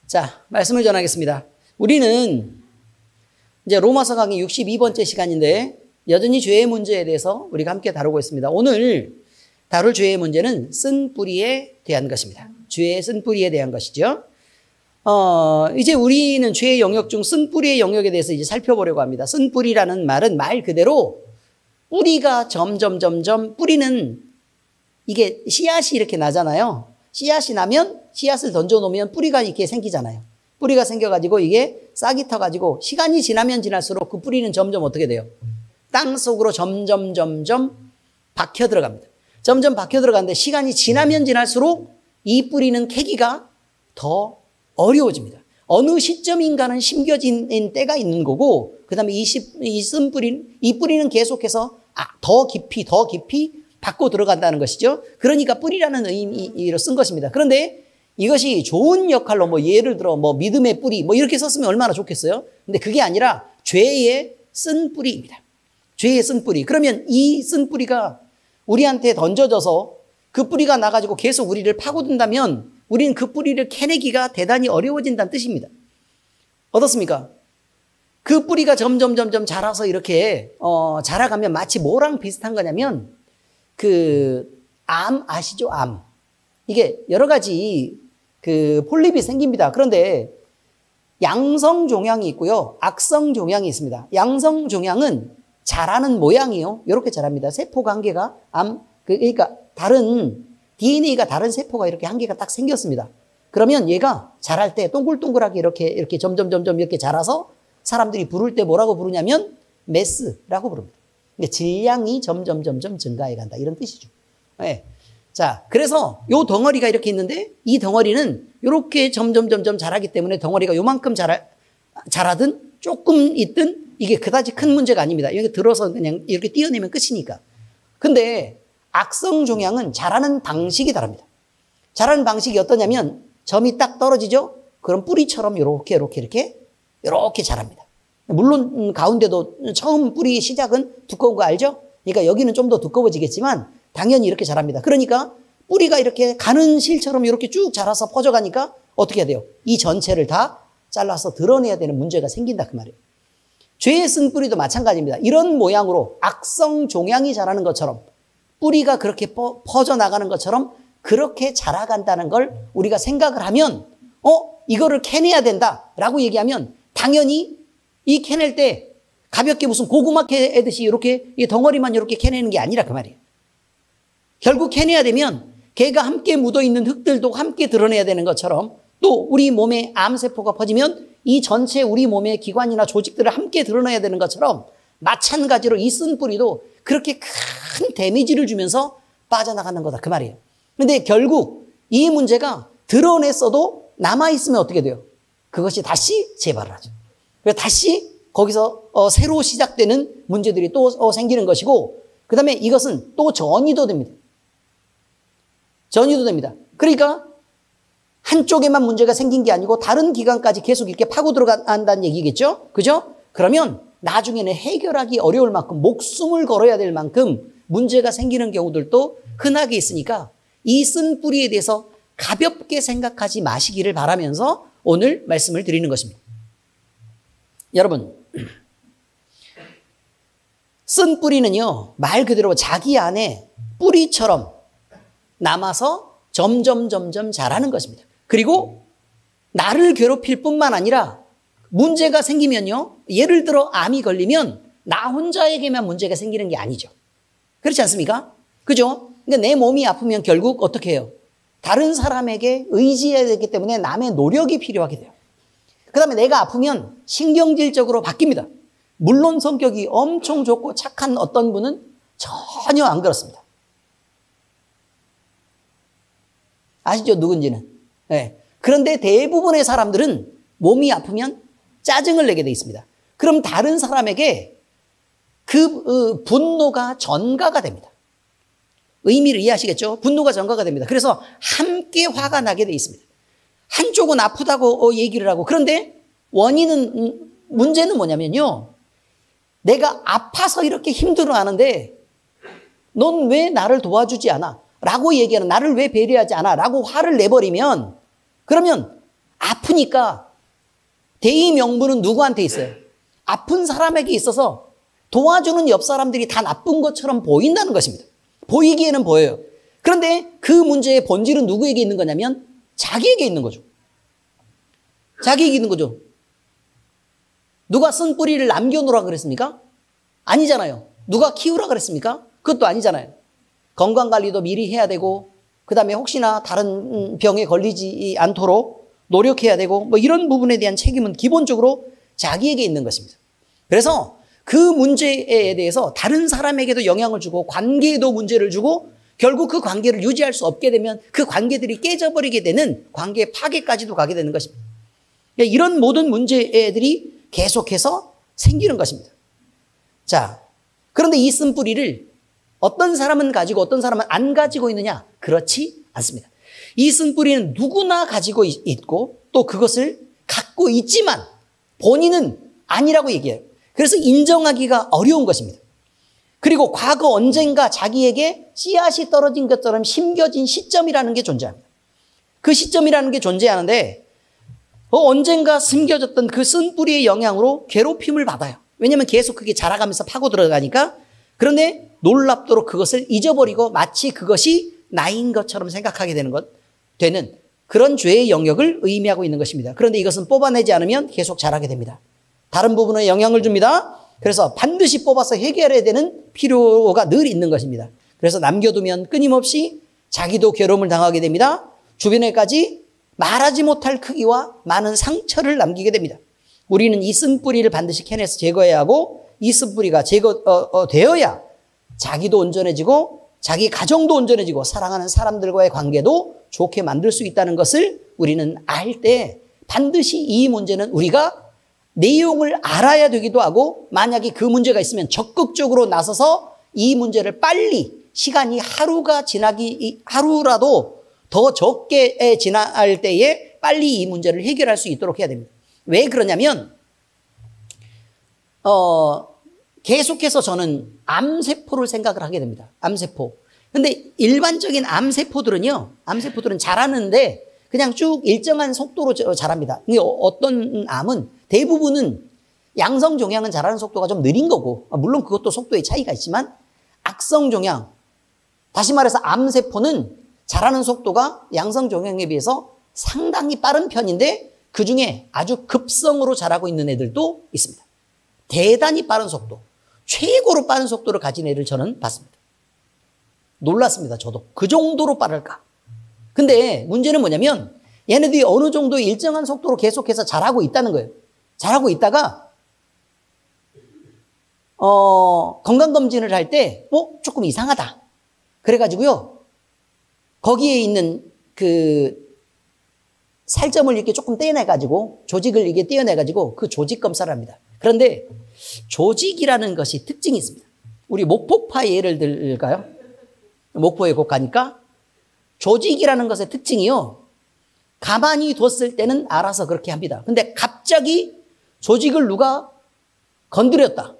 자, 말씀을 전하겠습니다. 우리는 이제 로마서 강의 62번째 시간인데 여전히 죄의 문제에 대해서 우리가 함께 다루고 있습니다. 오늘 다룰 죄의 문제는 쓴 뿌리에 대한 것입니다. 죄의 쓴 뿌리에 대한 것이죠. 이제 우리는 죄의 영역 중 쓴 뿌리의 영역에 대해서 이제 살펴보려고 합니다. 쓴 뿌리라는 말은 말 그대로 뿌리가 점점 뿌리는 이게 씨앗이 이렇게 나잖아요. 씨앗이 나면 씨앗을 던져놓으면 뿌리가 이렇게 생기잖아요. 뿌리가 생겨가지고 이게 싹이 터가지고 시간이 지나면 지날수록 그 뿌리는 점점 어떻게 돼요? 땅 속으로 점점 박혀 들어갑니다. 점점 박혀 들어가는데 시간이 지나면 지날수록 이 뿌리는 캐기가 더 어려워집니다. 어느 시점인가는 심겨진 때가 있는 거고, 그 다음에 이 뿌리는 계속해서 더 깊이 받고 들어간다는 것이죠. 그러니까 뿌리라는 의미로 쓴 것입니다. 그런데 이것이 좋은 역할로 예를 들어 믿음의 뿌리 이렇게 썼으면 얼마나 좋겠어요. 근데 그게 아니라 죄의 쓴 뿌리입니다. 죄의 쓴 뿌리. 그러면 이 쓴 뿌리가 우리한테 던져져서 그 뿌리가 나가지고 계속 우리를 파고든다면 우리는 그 뿌리를 캐내기가 대단히 어려워진다는 뜻입니다. 어떻습니까? 그 뿌리가 점점 자라서 이렇게 자라가면 마치 뭐랑 비슷한 거냐면 암 아시죠? 암. 이게 여러 가지 폴립이 생깁니다. 그런데 양성 종양이 있고요. 악성 종양이 있습니다. 양성 종양은 자라는 모양이요. 이렇게 자랍니다. 세포가 한 개가 그러니까 다른 DNA가 다른 세포가 이렇게 한 개가 딱 생겼습니다. 그러면 얘가 자랄 때 동글동글하게 이렇게 점점 이렇게 자라서 사람들이 부를 때 뭐라고 부르냐면 메스라고 부릅니다. 질량이 점점 증가해 간다. 이런 뜻이죠. 네. 자, 그래서 요 덩어리가 이렇게 있는데 이 덩어리는 이렇게 점점 자라기 때문에 덩어리가 요만큼 자라든 조금 있든 이게 그다지 큰 문제가 아닙니다. 여기 들어서 그냥 이렇게 띄어내면 끝이니까. 근데 악성 종양은 자라는 방식이 다릅니다. 자라는 방식이 어떠냐면 점이 딱 떨어지죠? 그럼 뿌리처럼 이렇게 자랍니다. 물론 가운데도 처음 뿌리 시작은 두꺼운 거 알죠? 그러니까 여기는 좀 더 두꺼워지겠지만 당연히 이렇게 자랍니다. 그러니까 뿌리가 이렇게 가는 실처럼 이렇게 쭉 자라서 퍼져가니까 어떻게 해야 돼요? 이 전체를 다 잘라서 드러내야 되는 문제가 생긴다 그 말이에요. 죄의 쓴 뿌리도 마찬가지입니다. 이런 모양으로 악성 종양이 자라는 것처럼 뿌리가 그렇게 퍼져나가는 것처럼 그렇게 자라간다는 걸 우리가 생각을 하면 이거를 캐내야 된다라고 얘기하면 당연히 이 캐낼 때 가볍게 무슨 고구마 캐듯이 이렇게 이 덩어리만 이렇게 캐내는 게 아니라 그 말이에요. 결국 캐내야 되면 걔가 함께 묻어있는 흙들도 함께 드러내야 되는 것처럼 또 우리 몸에 암세포가 퍼지면 이 전체 우리 몸의 기관이나 조직들을 함께 드러내야 되는 것처럼 마찬가지로 이 쓴 뿌리도 그렇게 큰 데미지를 주면서 빠져나가는 거다 그 말이에요. 근데 결국 이 문제가 드러냈어도 남아있으면 어떻게 돼요? 그것이 다시 재발을 하죠. 그래서 다시 거기서 새로 시작되는 문제들이 또 생기는 것이고 그 다음에 이것은 또 전이도 됩니다. 그러니까 한쪽에만 문제가 생긴 게 아니고 다른 기관까지 계속 이렇게 파고 들어간다는 얘기겠죠? 그죠? 그러면 나중에는 해결하기 어려울 만큼 목숨을 걸어야 될 만큼 문제가 생기는 경우들도 흔하게 있으니까 이 쓴 뿌리에 대해서 가볍게 생각하지 마시기를 바라면서 오늘 말씀을 드리는 것입니다. 여러분, 쓴 뿌리는요, 말 그대로 자기 안에 뿌리처럼 남아서 점점 자라는 것입니다. 그리고 나를 괴롭힐 뿐만 아니라 문제가 생기면요, 예를 들어 암이 걸리면 나 혼자에게만 문제가 생기는 게 아니죠. 그렇지 않습니까? 그죠? 그러니까 내 몸이 아프면 결국 어떻게 해요? 다른 사람에게 의지해야 되기 때문에 남의 노력이 필요하게 돼요. 그 다음에 내가 아프면 신경질적으로 바뀝니다. 물론 성격이 엄청 좋고 착한 어떤 분은 전혀 안 그렇습니다. 아시죠? 누군지는. 네. 그런데 대부분의 사람들은 몸이 아프면 짜증을 내게 돼 있습니다. 그럼 다른 사람에게 그 분노가 전가가 됩니다. 의미를 이해하시겠죠? 분노가 전가가 됩니다. 그래서 함께 화가 나게 돼 있습니다. 한쪽은 아프다고 얘기를 하고 그런데 문제는 뭐냐면요. 내가 아파서 이렇게 힘들어하는데 넌 왜 나를 도와주지 않아? 라고 얘기하는 나를 왜 배려하지 않아? 라고 화를 내버리면 그러면 아프니까 대의 명분은 누구한테 있어요? 아픈 사람에게 있어서 도와주는 옆 사람들이 다 나쁜 것처럼 보인다는 것입니다. 보이기에는 보여요. 그런데 그 문제의 본질은 누구에게 있는 거냐면 자기에게 있는 거죠. 자기에게 있는 거죠. 누가 쓴 뿌리를 남겨놓으라 그랬습니까? 아니잖아요. 누가 키우라 그랬습니까? 그것도 아니잖아요. 건강관리도 미리 해야 되고, 그 다음에 혹시나 다른 병에 걸리지 않도록 노력해야 되고, 뭐 이런 부분에 대한 책임은 기본적으로 자기에게 있는 것입니다. 그래서 그 문제에 대해서 다른 사람에게도 영향을 주고 관계에도 문제를 주고 결국 그 관계를 유지할 수 없게 되면 그 관계들이 깨져버리게 되는 관계 파괴까지도 가게 되는 것입니다. 이런 모든 문제들이 계속해서 생기는 것입니다. 자, 그런데 이 쓴뿌리를 어떤 사람은 가지고 어떤 사람은 안 가지고 있느냐? 그렇지 않습니다. 이 쓴뿌리는 누구나 가지고 있고 또 그것을 갖고 있지만 본인은 아니라고 얘기해요. 그래서 인정하기가 어려운 것입니다. 그리고 과거 언젠가 자기에게 씨앗이 떨어진 것처럼 심겨진 시점이라는 게 존재합니다. 그 시점이라는 게 존재하는데 언젠가 숨겨졌던 그 쓴뿌리의 영향으로 괴롭힘을 받아요. 왜냐하면 계속 그게 자라가면서 파고 들어가니까. 그런데 놀랍도록 그것을 잊어버리고 마치 그것이 나인 것처럼 생각하게 되는 그런 죄의 영역을 의미하고 있는 것입니다. 그런데 이것은 뽑아내지 않으면 계속 자라게 됩니다. 다른 부분에 영향을 줍니다. 그래서 반드시 뽑아서 해결해야 되는 필요가 늘 있는 것입니다. 그래서 남겨두면 끊임없이 자기도 괴로움을 당하게 됩니다. 주변에까지 말하지 못할 크기와 많은 상처를 남기게 됩니다. 우리는 이 쓴뿌리를 반드시 캐내서 제거해야 하고 이 쓴뿌리가 제거되어야 자기도 온전해지고 자기 가정도 온전해지고 사랑하는 사람들과의 관계도 좋게 만들 수 있다는 것을 우리는 알 때 반드시 이 문제는 우리가 내용을 알아야 되기도 하고 만약에 그 문제가 있으면 적극적으로 나서서 이 문제를 빨리 시간이 하루라도 더 적게 지날 때에 빨리 이 문제를 해결할 수 있도록 해야 됩니다. 왜 그러냐면 계속해서 저는 암세포를 생각을 하게 됩니다. 암세포. 근데 일반적인 암세포들은 자라는데 그냥 쭉 일정한 속도로 자랍니다. 어떤 암은 대부분은 양성종양은 자라는 속도가 좀 느린 거고 물론 그것도 속도의 차이가 있지만 악성종양, 다시 말해서 암세포는 자라는 속도가 양성종양에 비해서 상당히 빠른 편인데 그중에 아주 급성으로 자라고 있는 애들도 있습니다. 대단히 빠른 속도, 최고로 빠른 속도를 가진 애를 저는 봤습니다. 놀랐습니다. 저도. 그 정도로 빠를까? 근데 문제는 뭐냐면 얘네들이 어느 정도 일정한 속도로 계속해서 자라고 있다는 거예요. 자라고 있다가 건강검진을 할 때 조금 이상하다. 그래가지고요. 거기에 있는 그 살점을 이렇게 조금 떼어내가지고 조직을 이게 떼어내가지고 그 조직 검사를 합니다. 그런데 조직이라는 것이 특징이 있습니다. 우리 목포파 예를 들까요? 목포에 곧 가니까 조직이라는 것의 특징이요. 가만히 뒀을 때는 알아서 그렇게 합니다. 근데 갑자기 조직을 누가 건드렸다.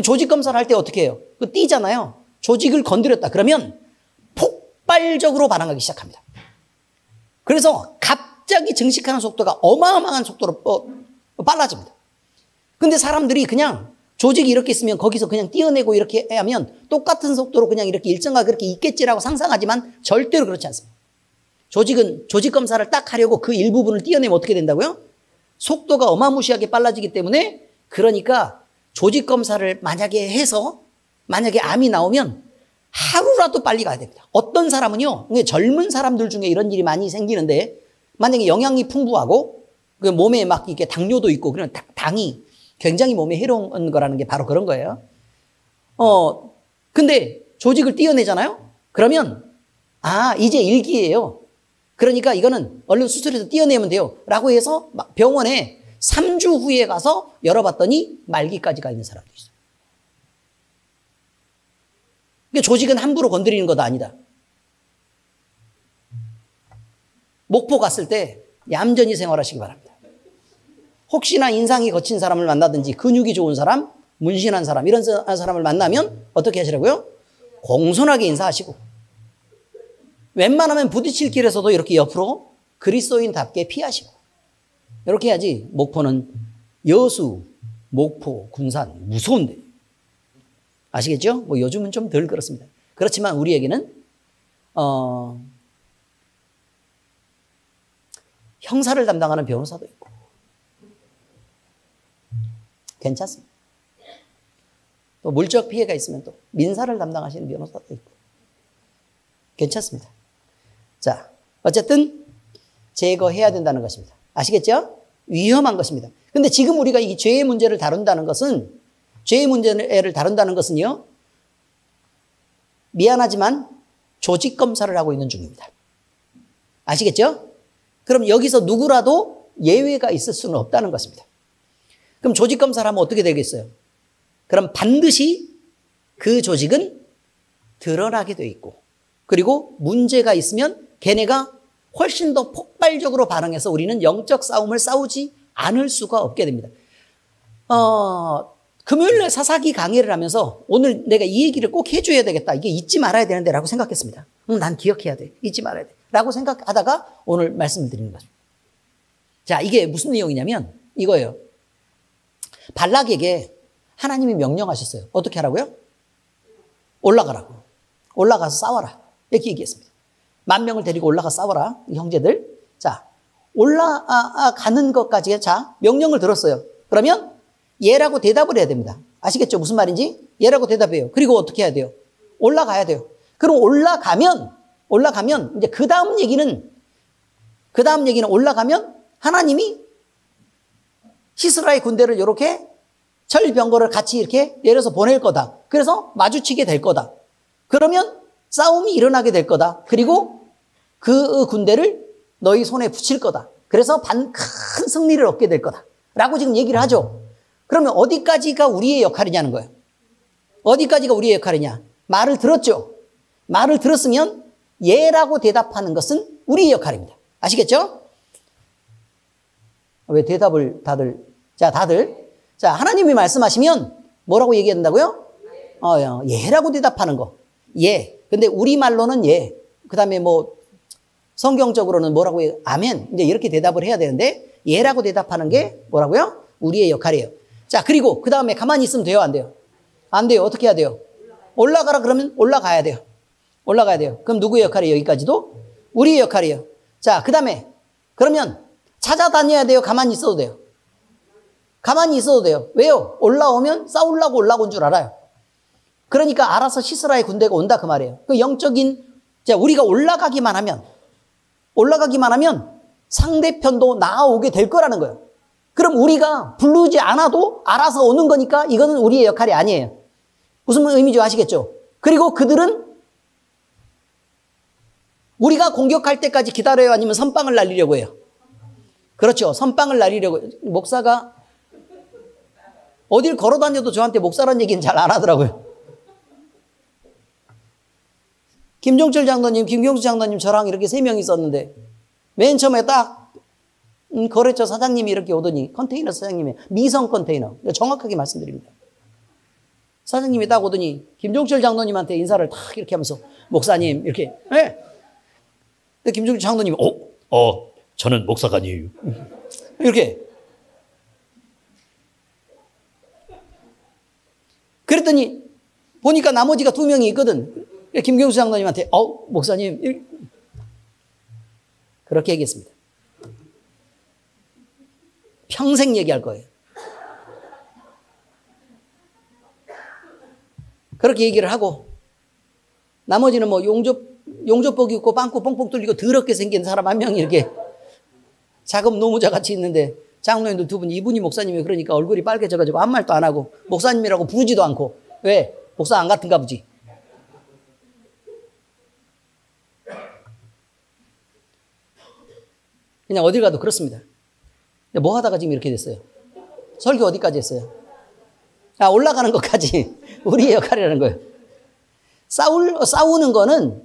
조직 검사를 할 때 어떻게 해요? 그 띄잖아요. 조직을 건드렸다. 그러면 폭발적으로 반응하기 시작합니다. 그래서 갑자기 증식하는 속도가 어마어마한 속도로 빨라집니다. 근데 사람들이 그냥 조직이 이렇게 있으면 거기서 그냥 띄어내고 이렇게 하면 똑같은 속도로 그냥 이렇게 일정하게 그렇게 있겠지라고 상상하지만 절대로 그렇지 않습니다. 조직은 조직 검사를 딱 하려고 그 일부분을 띄어내면 어떻게 된다고요? 속도가 어마무시하게 빨라지기 때문에 그러니까 조직 검사를 만약에 해서 만약에 암이 나오면 하루라도 빨리 가야 됩니다. 어떤 사람은요, 젊은 사람들 중에 이런 일이 많이 생기는데 만약에 영양이 풍부하고 그 몸에 막 이렇게 당뇨도 있고 그런 당이 굉장히 몸에 해로운 거라는 게 바로 그런 거예요. 근데 조직을 띄어내잖아요? 그러면 이제 일기예요. 그러니까 이거는 얼른 수술해서 띄어내면 돼요. 라고 해서 병원에 3주 후에 가서 열어봤더니 말기까지 가 있는 사람도 있어요. 그러니까 조직은 함부로 건드리는 것도 아니다. 목포 갔을 때 얌전히 생활하시기 바랍니다. 혹시나 인상이 거친 사람을 만나든지 근육이 좋은 사람, 문신한 사람 이런 사람을 만나면 어떻게 하시라고요? 공손하게 인사하시고 웬만하면 부딪힐 길에서도 이렇게 옆으로 그리스도인답게 피하시고. 이렇게 해야지. 목포는 여수, 목포, 군산 무서운데. 아시겠죠? 뭐 요즘은 좀 덜 그렇습니다. 그렇지만 우리에게는 형사를 담당하는 변호사도 있고 괜찮습니다. 또 물적 피해가 있으면 또 민사를 담당하시는 변호사도 있고 괜찮습니다. 자, 어쨌든 제거해야 된다는 것입니다. 아시겠죠? 위험한 것입니다. 근데 지금 우리가 이 죄의 문제를 다룬다는 것은, 죄의 문제를 다룬다는 것은요, 미안하지만 조직 검사를 하고 있는 중입니다. 아시겠죠? 그럼 여기서 누구라도 예외가 있을 수는 없다는 것입니다. 그럼 조직 검사를 하면 어떻게 되겠어요? 그럼 반드시 그 조직은 드러나게 돼 있고, 그리고 문제가 있으면 걔네가 훨씬 더 폭발적으로 반응해서 우리는 영적 싸움을 싸우지 않을 수가 없게 됩니다. 금요일날 사사기 강의를 하면서 오늘 내가 이 얘기를 꼭 해줘야 되겠다. 이게 잊지 말아야 되는데 라고 생각했습니다. 난 기억해야 돼. 잊지 말아야 돼. 라고 생각하다가 오늘 말씀을 드리는 거죠. 자, 이게 무슨 내용이냐면 이거예요. 발락에게 하나님이 명령하셨어요. 어떻게 하라고요? 올라가라고. 올라가서 싸워라. 이렇게 얘기했습니다. 10,000명을 데리고 올라가 싸워라. 형제들. 자, 올라가는 것까지, 자, 명령을 들었어요. 그러면 예라고 대답을 해야 됩니다. 아시겠죠? 무슨 말인지? 예라고 대답해요. 그리고 어떻게 해야 돼요? 올라가야 돼요. 그럼 올라가면 이제 그 다음 얘기는 올라가면 하나님이 시스라의 군대를 이렇게 철병거를 같이 이렇게 내려서 보낼 거다. 그래서 마주치게 될 거다. 그러면 싸움이 일어나게 될 거다. 그리고 그 군대를 너희 손에 붙일 거다. 그래서 큰 승리를 얻게 될 거다. 라고 지금 얘기를 하죠. 그러면 어디까지가 우리의 역할이냐는 거예요. 어디까지가 우리의 역할이냐. 말을 들었죠. 말을 들었으면 예라고 대답하는 것은 우리의 역할입니다. 아시겠죠? 왜 대답을 다들 자, 하나님이 말씀하시면 뭐라고 얘기해야 된다고요? 예라고 대답하는 거. 예. 근데 우리말로는 예. 그 다음에 뭐 성경적으로는 뭐라고 해요? 아멘. 이제 이렇게 대답을 해야 되는데 예라고 대답하는 게 뭐라고요? 우리의 역할이에요. 자, 그리고 그 다음에 가만히 있으면 돼요? 안 돼요? 안 돼요. 어떻게 해야 돼요? 올라가라 그러면 올라가야 돼요. 올라가야 돼요. 그럼 누구의 역할이에요? 여기까지도? 우리의 역할이에요. 자, 그 다음에 그러면 찾아다녀야 돼요? 가만히 있어도 돼요? 가만히 있어도 돼요. 왜요? 올라오면 싸우려고 올라온 줄 알아요. 그러니까 알아서 시스라의 군대가 온다 그 말이에요. 그 영적인, 자, 우리가 올라가기만 하면 상대편도 나아오게 될 거라는 거예요. 그럼 우리가 부르지 않아도 알아서 오는 거니까 이거는 우리의 역할이 아니에요. 무슨 의미인지 아시겠죠? 그리고 그들은 우리가 공격할 때까지 기다려요? 아니면 선빵을 날리려고 해요? 그렇죠. 선빵을 날리려고 해요. 목사가 어딜 걸어 다녀도 저한테 목사란 얘기는 잘 안 하더라고요. 김종철 장로님, 김경수 장로님, 저랑 이렇게 3명이 있었는데 맨 처음에 딱 거래처 사장님이 이렇게 오더니, 컨테이너 사장님이, 미성 컨테이너, 정확하게 말씀드립니다. 사장님이 딱 오더니 김종철 장로님한테 인사를 딱 이렇게 하면서 목사님 이렇게, 네. 근데 김종철 장로님이 저는 목사가 아니에요. 이렇게. 그랬더니 보니까 나머지가 2명이 있거든. 김경수 장로님한테 목사님 그렇게 얘기했습니다. 평생 얘기할 거예요. 그렇게 얘기를 하고 나머지는 뭐 용접복 입고 빵꾸 뻥뻥 뚫리고 더럽게 생긴 사람 한 명이 이렇게 작업 노무자 같이 있는데 장로님들 2분, 이분이 목사님이 그러니까 얼굴이 빨개져가지고 아무 말도 안 하고 목사님이라고 부르지도 않고. 왜? 목사 안 같은가 보지. 그냥 어딜 가도 그렇습니다. 뭐 하다가 지금 이렇게 됐어요? 설교 어디까지 했어요? 올라가는 것까지 우리의 역할이라는 거예요. 싸우는 거는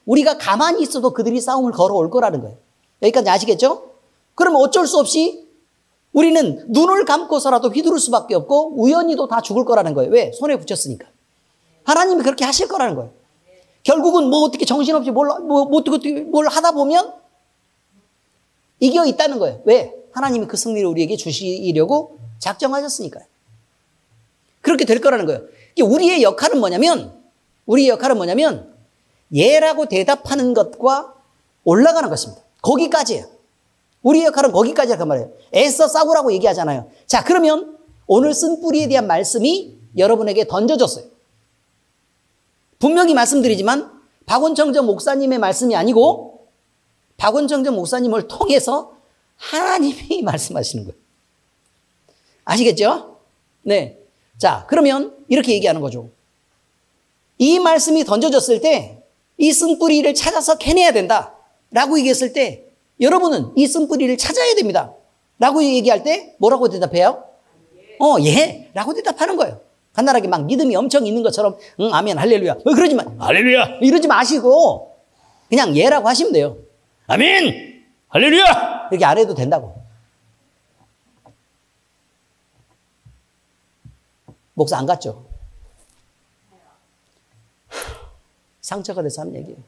우리가 가만히 있어도 그들이 싸움을 걸어올 거라는 거예요. 여기까지 아시겠죠? 그러면 어쩔 수 없이 우리는 눈을 감고서라도 휘두를 수밖에 없고 우연히도 다 죽을 거라는 거예요. 왜? 손에 붙였으니까. 하나님이 그렇게 하실 거라는 거예요. 결국은 뭐 어떻게 정신없이 뭘 하다 보면 이겨 있다는 거예요. 왜? 하나님이 그 승리를 우리에게 주시려고 작정하셨으니까요. 그렇게 될 거라는 거예요. 우리의 역할은 뭐냐면 예라고 대답하는 것과 올라가는 것입니다. 거기까지예요. 우리의 역할은 거기까지라고 말해요. 애써 싸우라고 얘기하잖아요. 자, 그러면 오늘 쓴뿌리에 대한 말씀이 여러분에게 던져졌어요. 분명히 말씀드리지만 박원청정 목사님의 말씀이 아니고 박원청정 목사님을 통해서 하나님이 말씀하시는 거예요. 아시겠죠? 네. 자, 그러면 이렇게 얘기하는 거죠. 이 말씀이 던져졌을 때 이 쓴뿌리를 찾아서 캐내야 된다 라고 얘기했을 때 여러분은 이 쓴뿌리를 찾아야 됩니다 라고 얘기할 때 뭐라고 대답해요? 예 라고 대답하는 거예요. 간단하게 막 믿음이 엄청 있는 것처럼 아멘 할렐루야 그러지 마 할렐루야 이러지 마시고 그냥 예라고 하시면 돼요. 아멘 할렐루야 이렇게 안 해도 된다고. 목사 안 갔죠? 상처가 돼서 하는 얘기예요.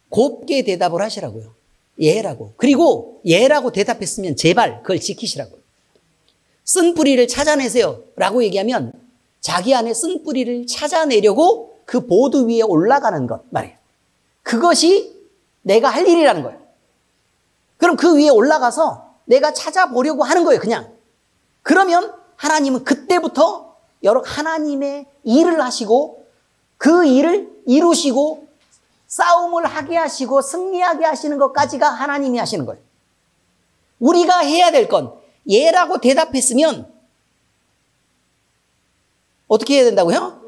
곱게 대답을 하시라고요. 예라고. 그리고 예라고 대답했으면 제발 그걸 지키시라고요. 쓴뿌리를 찾아내세요 라고 얘기하면 자기 안에 쓴뿌리를 찾아내려고 그 보드 위에 올라가는 것 말이에요. 그것이 내가 할 일이라는 거예요. 그럼 그 위에 올라가서 내가 찾아보려고 하는 거예요. 그냥. 그러면 하나님은 그때부터 여러 하나님의 일을 하시고 그 일을 이루시고 싸움을 하게 하시고 승리하게 하시는 것까지가 하나님이 하시는 거예요. 우리가 해야 될 건 예라고 대답했으면 어떻게 해야 된다고요?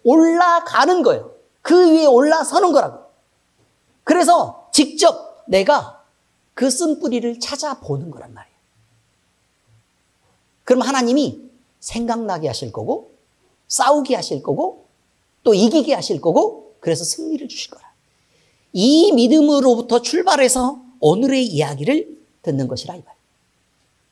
올라가는 거예요. 그 위에 올라서는 거라고. 그래서 직접 내가 그 쓴뿌리를 찾아보는 거란 말이에요. 그럼 하나님이 생각나게 하실 거고 싸우게 하실 거고 또 이기게 하실 거고 그래서 승리를 주실 거라. 이 믿음으로부터 출발해서 오늘의 이야기를 듣는 것이라 이 말.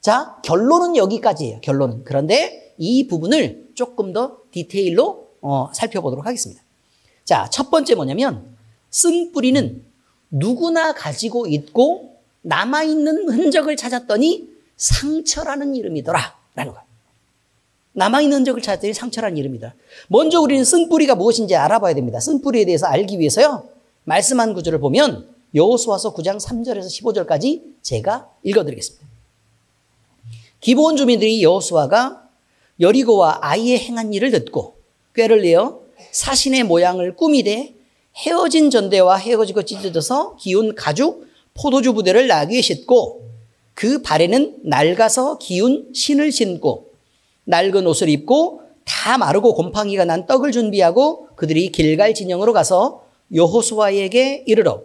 자, 결론은 여기까지예요. 결론은. 그런데 이 부분을 조금 더 디테일로 살펴보도록 하겠습니다. 자, 첫 번째 뭐냐면 쓴뿌리는 누구나 가지고 있고 남아있는 흔적을 찾았더니 상처라는 이름이더라 라는 거예요. 남아있는 흔적을 찾았더니 상처라는 이름이다. 먼저 우리는 쓴뿌리가 무엇인지 알아봐야 됩니다. 쓴뿌리에 대해서 알기 위해서요. 말씀한 구절을 보면 여호수아서 9장 3절에서 15절까지 제가 읽어드리겠습니다. 기브온 주민들이 여호수아가 여리고와 아이에 행한 일을 듣고 꾀를 내어 사신의 모양을 꾸미되 헤어진 전대와 헤어지고 찢어져서 기운 가죽 포도주 부대를 나귀에 싣고 그 발에는 낡아서 기운 신을 신고 낡은 옷을 입고 다 마르고 곰팡이가 난 떡을 준비하고 그들이 길갈 진영으로 가서 여호수아에게 이르러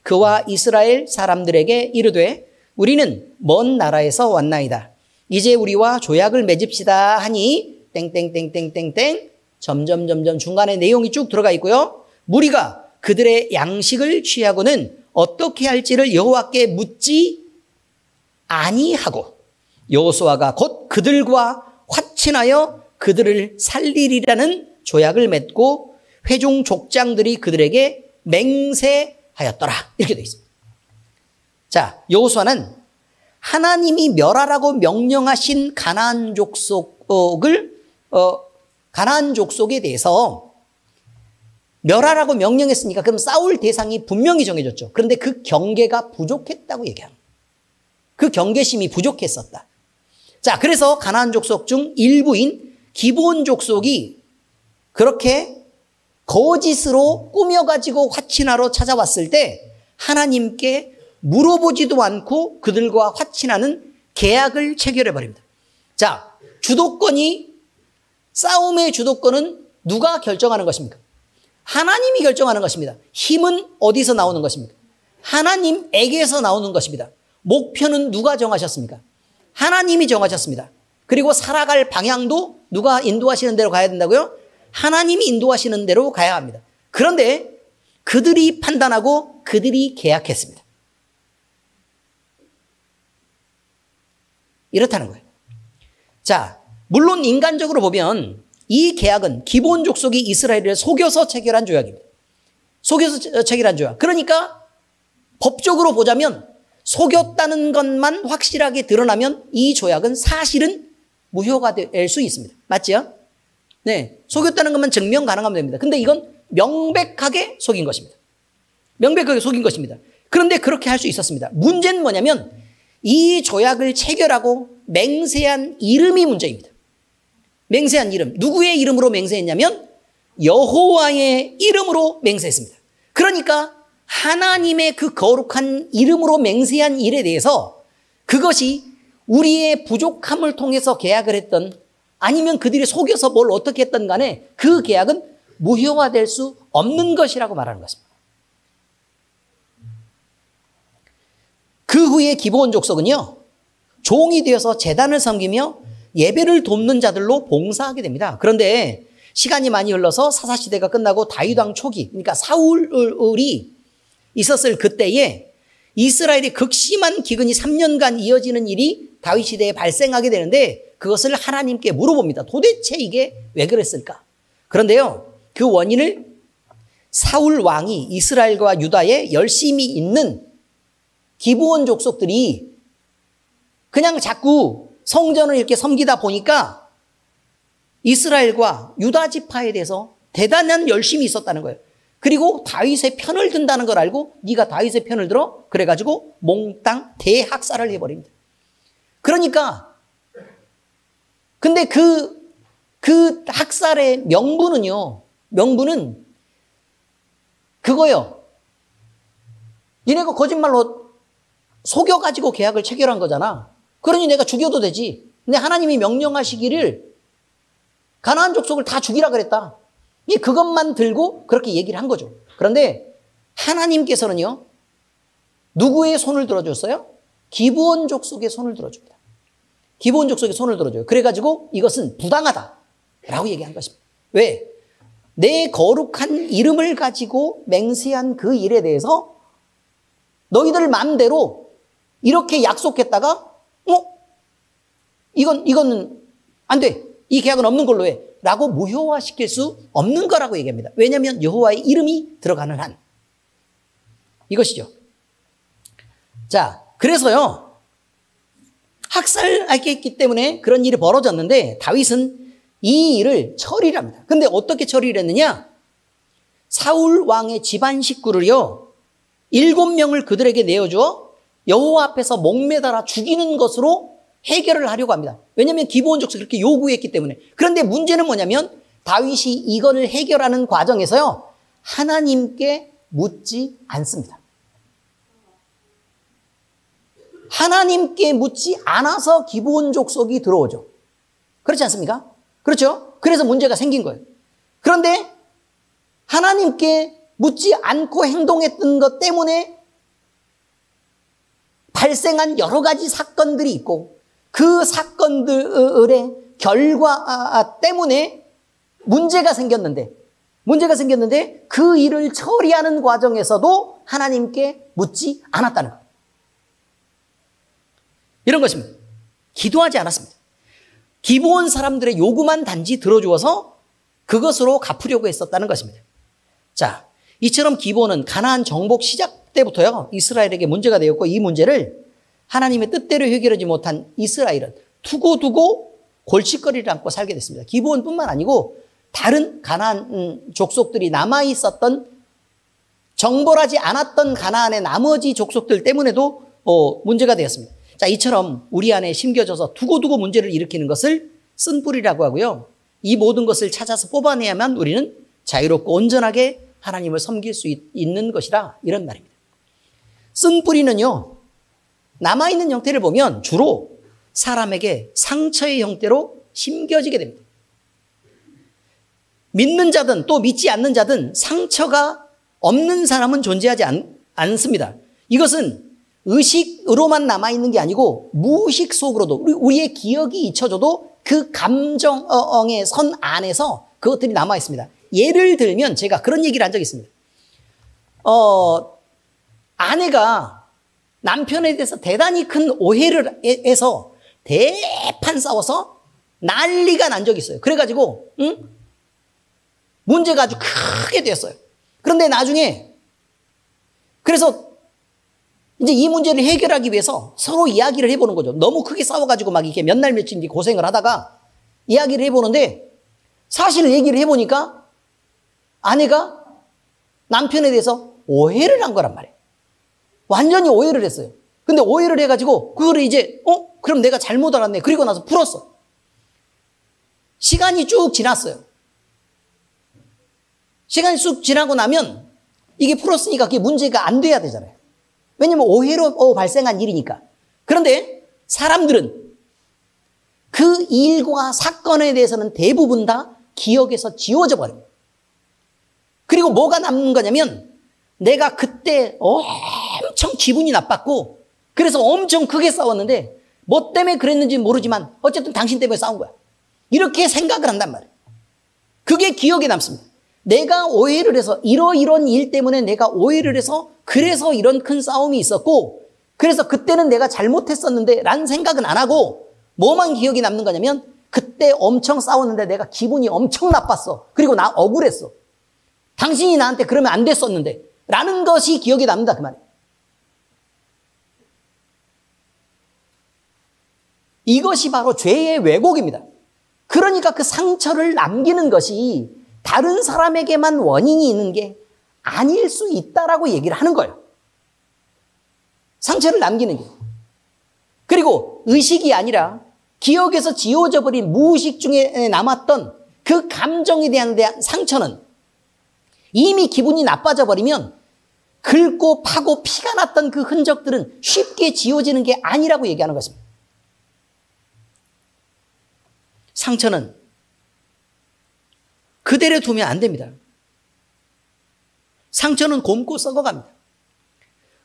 그와 이스라엘 사람들에게 이르되 우리는 먼 나라에서 왔나이다. 이제 우리와 조약을 맺읍시다 하니 땡땡땡땡땡땡 점점 중간에 내용이 쭉 들어가 있고요. 무리가 그들의 양식을 취하고는 어떻게 할지를 여호와께 묻지 아니하고 여호수아가 곧 그들과 화친하여 그들을 살리리라는 조약을 맺고 회중 족장들이 그들에게 맹세하였더라. 이렇게 되어 있습니다. 자, 여호수아는 하나님이 멸하라고 명령하신 가나안 족속에 대해서 멸하라고 명령했으니까 그럼 싸울 대상이 분명히 정해졌죠. 그런데 그 경계가 부족했다고 얘기합니다. 그 경계심이 부족했었다. 자, 그래서 가나안 족속 중 일부인 기브온 족속이 그렇게 거짓으로 꾸며가지고 화친하러 찾아왔을 때 하나님께 물어보지도 않고 그들과 화친하는 계약을 체결해버립니다. 자, 싸움의 주도권은 누가 결정하는 것입니까? 하나님이 결정하는 것입니다. 힘은 어디서 나오는 것입니까? 하나님에게서 나오는 것입니다. 목표는 누가 정하셨습니까? 하나님이 정하셨습니다. 그리고 살아갈 방향도 누가 인도하시는 대로 가야 된다고요? 하나님이 인도하시는 대로 가야 합니다. 그런데 그들이 판단하고 그들이 계약했습니다. 이렇다는 거예요. 자, 물론 인간적으로 보면 이 계약은 기브온 족속이 이스라엘을 속여서 체결한 조약입니다. 속여서 체결한 조약. 그러니까 법적으로 보자면 속였다는 것만 확실하게 드러나면 이 조약은 사실은 무효가 될 수 있습니다. 맞죠? 네, 속였다는 것만 증명 가능하면 됩니다. 근데 이건 명백하게 속인 것입니다. 명백하게 속인 것입니다. 그런데 그렇게 할 수 있었습니다. 문제는 뭐냐면 이 조약을 체결하고 맹세한 이름이 문제입니다. 맹세한 이름. 누구의 이름으로 맹세했냐면 여호와의 이름으로 맹세했습니다. 그러니까 하나님의 그 거룩한 이름으로 맹세한 일에 대해서 그것이 우리의 부족함을 통해서 계약을 했던 아니면 그들이 속여서 뭘 어떻게 했던 간에 그 계약은 무효화될 수 없는 것이라고 말하는 것입니다. 그 후에 기브온 족속은요, 종이 되어서 제단을 섬기며 예배를 돕는 자들로 봉사하게 됩니다. 그런데 시간이 많이 흘러서 사사시대가 끝나고 다윗 왕 초기, 그러니까 사울이 있었을 그때에 이스라엘의 극심한 기근이 3년간 이어지는 일이 다윗 시대에 발생하게 되는데 그것을 하나님께 물어봅니다. 도대체 이게 왜 그랬을까? 그런데요, 그 원인을 사울 왕이 이스라엘과 유다에 열심히 있는 기브온 족속들이 그냥 자꾸 성전을 이렇게 섬기다 보니까 이스라엘과 유다 지파에 대해서 대단한 열심이 있었다는 거예요. 그리고 다윗의 편을 든다는 걸 알고 네가 다윗의 편을 들어? 그래가지고 몽땅 대학살을 해버립니다. 그러니까 근데 그 학살의 명분은 그거요. 니네가 거짓말로 속여가지고 계약을 체결한 거잖아. 그러니 내가 죽여도 되지. 근데 하나님이 명령하시기를 가나안 족속을 다 죽이라 그랬다. 그것만 들고 그렇게 얘기를 한 거죠. 그런데 하나님께서는요, 누구의 손을 들어줬어요? 기브온 족속의 손을 들어줍니다. 기브온 족속의 손을 들어줘요. 그래가지고 이것은 부당하다라고 얘기한 것입니다. 왜? 내 거룩한 이름을 가지고 맹세한 그 일에 대해서 너희들 마음대로 이렇게 약속했다가 이거는 안 돼. 이 계약은 없는 걸로 해. 라고 무효화시킬 수 없는 거라고 얘기합니다. 왜냐하면 여호와의 이름이 들어가는 한. 이것이죠. 자, 그래서요, 학살했기 때문에 그런 일이 벌어졌는데 다윗은 이 일을 처리를 합니다. 근데 어떻게 처리를 했느냐? 사울 왕의 집안 식구를요, 7명을 그들에게 내어주어 여호와 앞에서 목매달아 죽이는 것으로 해결을 하려고 합니다. 왜냐하면 기브온 족속이 그렇게 요구했기 때문에. 그런데 문제는 뭐냐면 다윗이 이거를 해결하는 과정에서요, 하나님께 묻지 않습니다. 하나님께 묻지 않아서 기브온 족속이 들어오죠. 그렇지 않습니까? 그렇죠? 그래서 문제가 생긴 거예요. 그런데 하나님께 묻지 않고 행동했던 것 때문에 발생한 여러 가지 사건들이 있고 그 사건들의 결과 때문에 문제가 생겼는데 그 일을 처리하는 과정에서도 하나님께 묻지 않았다는 것. 이런 것입니다. 기도하지 않았습니다. 기브온 사람들의 요구만 단지 들어주어서 그것으로 갚으려고 했었다는 것입니다. 자, 이처럼 기브온은 가나안 정복 시작 때부터요, 이스라엘에게 문제가 되었고 이 문제를 하나님의 뜻대로 해결하지 못한 이스라엘은 두고두고 골칫거리를 안고 살게 됐습니다. 기브온뿐만 아니고 다른 가나안 족속들이 남아있었던 정벌하지 않았던 가나안의 나머지 족속들 때문에도 문제가 되었습니다. 자, 이처럼 우리 안에 심겨져서 두고두고 문제를 일으키는 것을 쓴뿌리라고 하고요. 이 모든 것을 찾아서 뽑아내야만 우리는 자유롭고 온전하게 하나님을 섬길 수 있는 것이라 이런 말입니다. 쓴뿌리는요, 남아있는 형태를 보면 주로 사람에게 상처의 형태로 심겨지게 됩니다. 믿는 자든 또 믿지 않는 자든 상처가 없는 사람은 존재하지 않습니다. 이것은 의식으로만 남아있는 게 아니고 무의식 속으로도 우리의 기억이 잊혀져도 그 감정의 선 안에서 그것들이 남아있습니다. 예를 들면 제가 그런 얘기를 한 적이 있습니다. 아내가 남편에 대해서 대단히 큰 오해를 해서 대판 싸워서 난리가 난 적이 있어요. 그래가지고 문제가 아주 크게 됐어요. 그런데 나중에 그래서 이제 이 문제를 해결하기 위해서 서로 이야기를 해보는 거죠. 너무 크게 싸워가지고 막 이렇게 몇 날 며칠 고생을 하다가 이야기를 해보는데 사실 얘기를 해보니까 아내가 남편에 대해서 오해를 한 거란 말이에요. 완전히 오해를 했어요. 근데 오해를 해가지고 그거를 이제 그럼 내가 잘못 알았네. 그리고 나서 풀었어. 시간이 쭉 지났어요. 시간이 쭉 지나고 나면 이게 풀었으니까 그게 문제가 안 돼야 되잖아요. 왜냐면 오해로 발생한 일이니까. 그런데 사람들은 그 일과 사건에 대해서는 대부분 다 기억에서 지워져 버립니다. 그리고 뭐가 남는 거냐면 내가 그때 엄청 기분이 나빴고 그래서 엄청 크게 싸웠는데 뭐 때문에 그랬는지 모르지만 어쨌든 당신 때문에 싸운 거야. 이렇게 생각을 한단 말이에요. 그게 기억에 남습니다. 내가 오해를 해서 이런 일 때문에 내가 오해를 해서 그래서 이런 큰 싸움이 있었고 그래서 그때는 내가 잘못했었는데 라는 생각은 안 하고 뭐만 기억이 남는 거냐면 그때 엄청 싸웠는데 내가 기분이 엄청 나빴어. 그리고 나 억울했어. 당신이 나한테 그러면 안 됐었는데 라는 것이 기억에 남는다 그 말이에요. 이것이 바로 죄의 왜곡입니다. 그러니까 그 상처를 남기는 것이 다른 사람에게만 원인이 있는 게 아닐 수 있다라고 얘기를 하는 거예요. 상처를 남기는 게. 그리고 의식이 아니라 기억에서 지워져 버린 무의식 중에 남았던 그 감정에 대한 상처는 이미 기분이 나빠져 버리면 긁고 파고 피가 났던 그 흔적들은 쉽게 지워지는 게 아니라고 얘기하는 것입니다. 상처는 그대로 두면 안 됩니다. 상처는 곪고 썩어갑니다.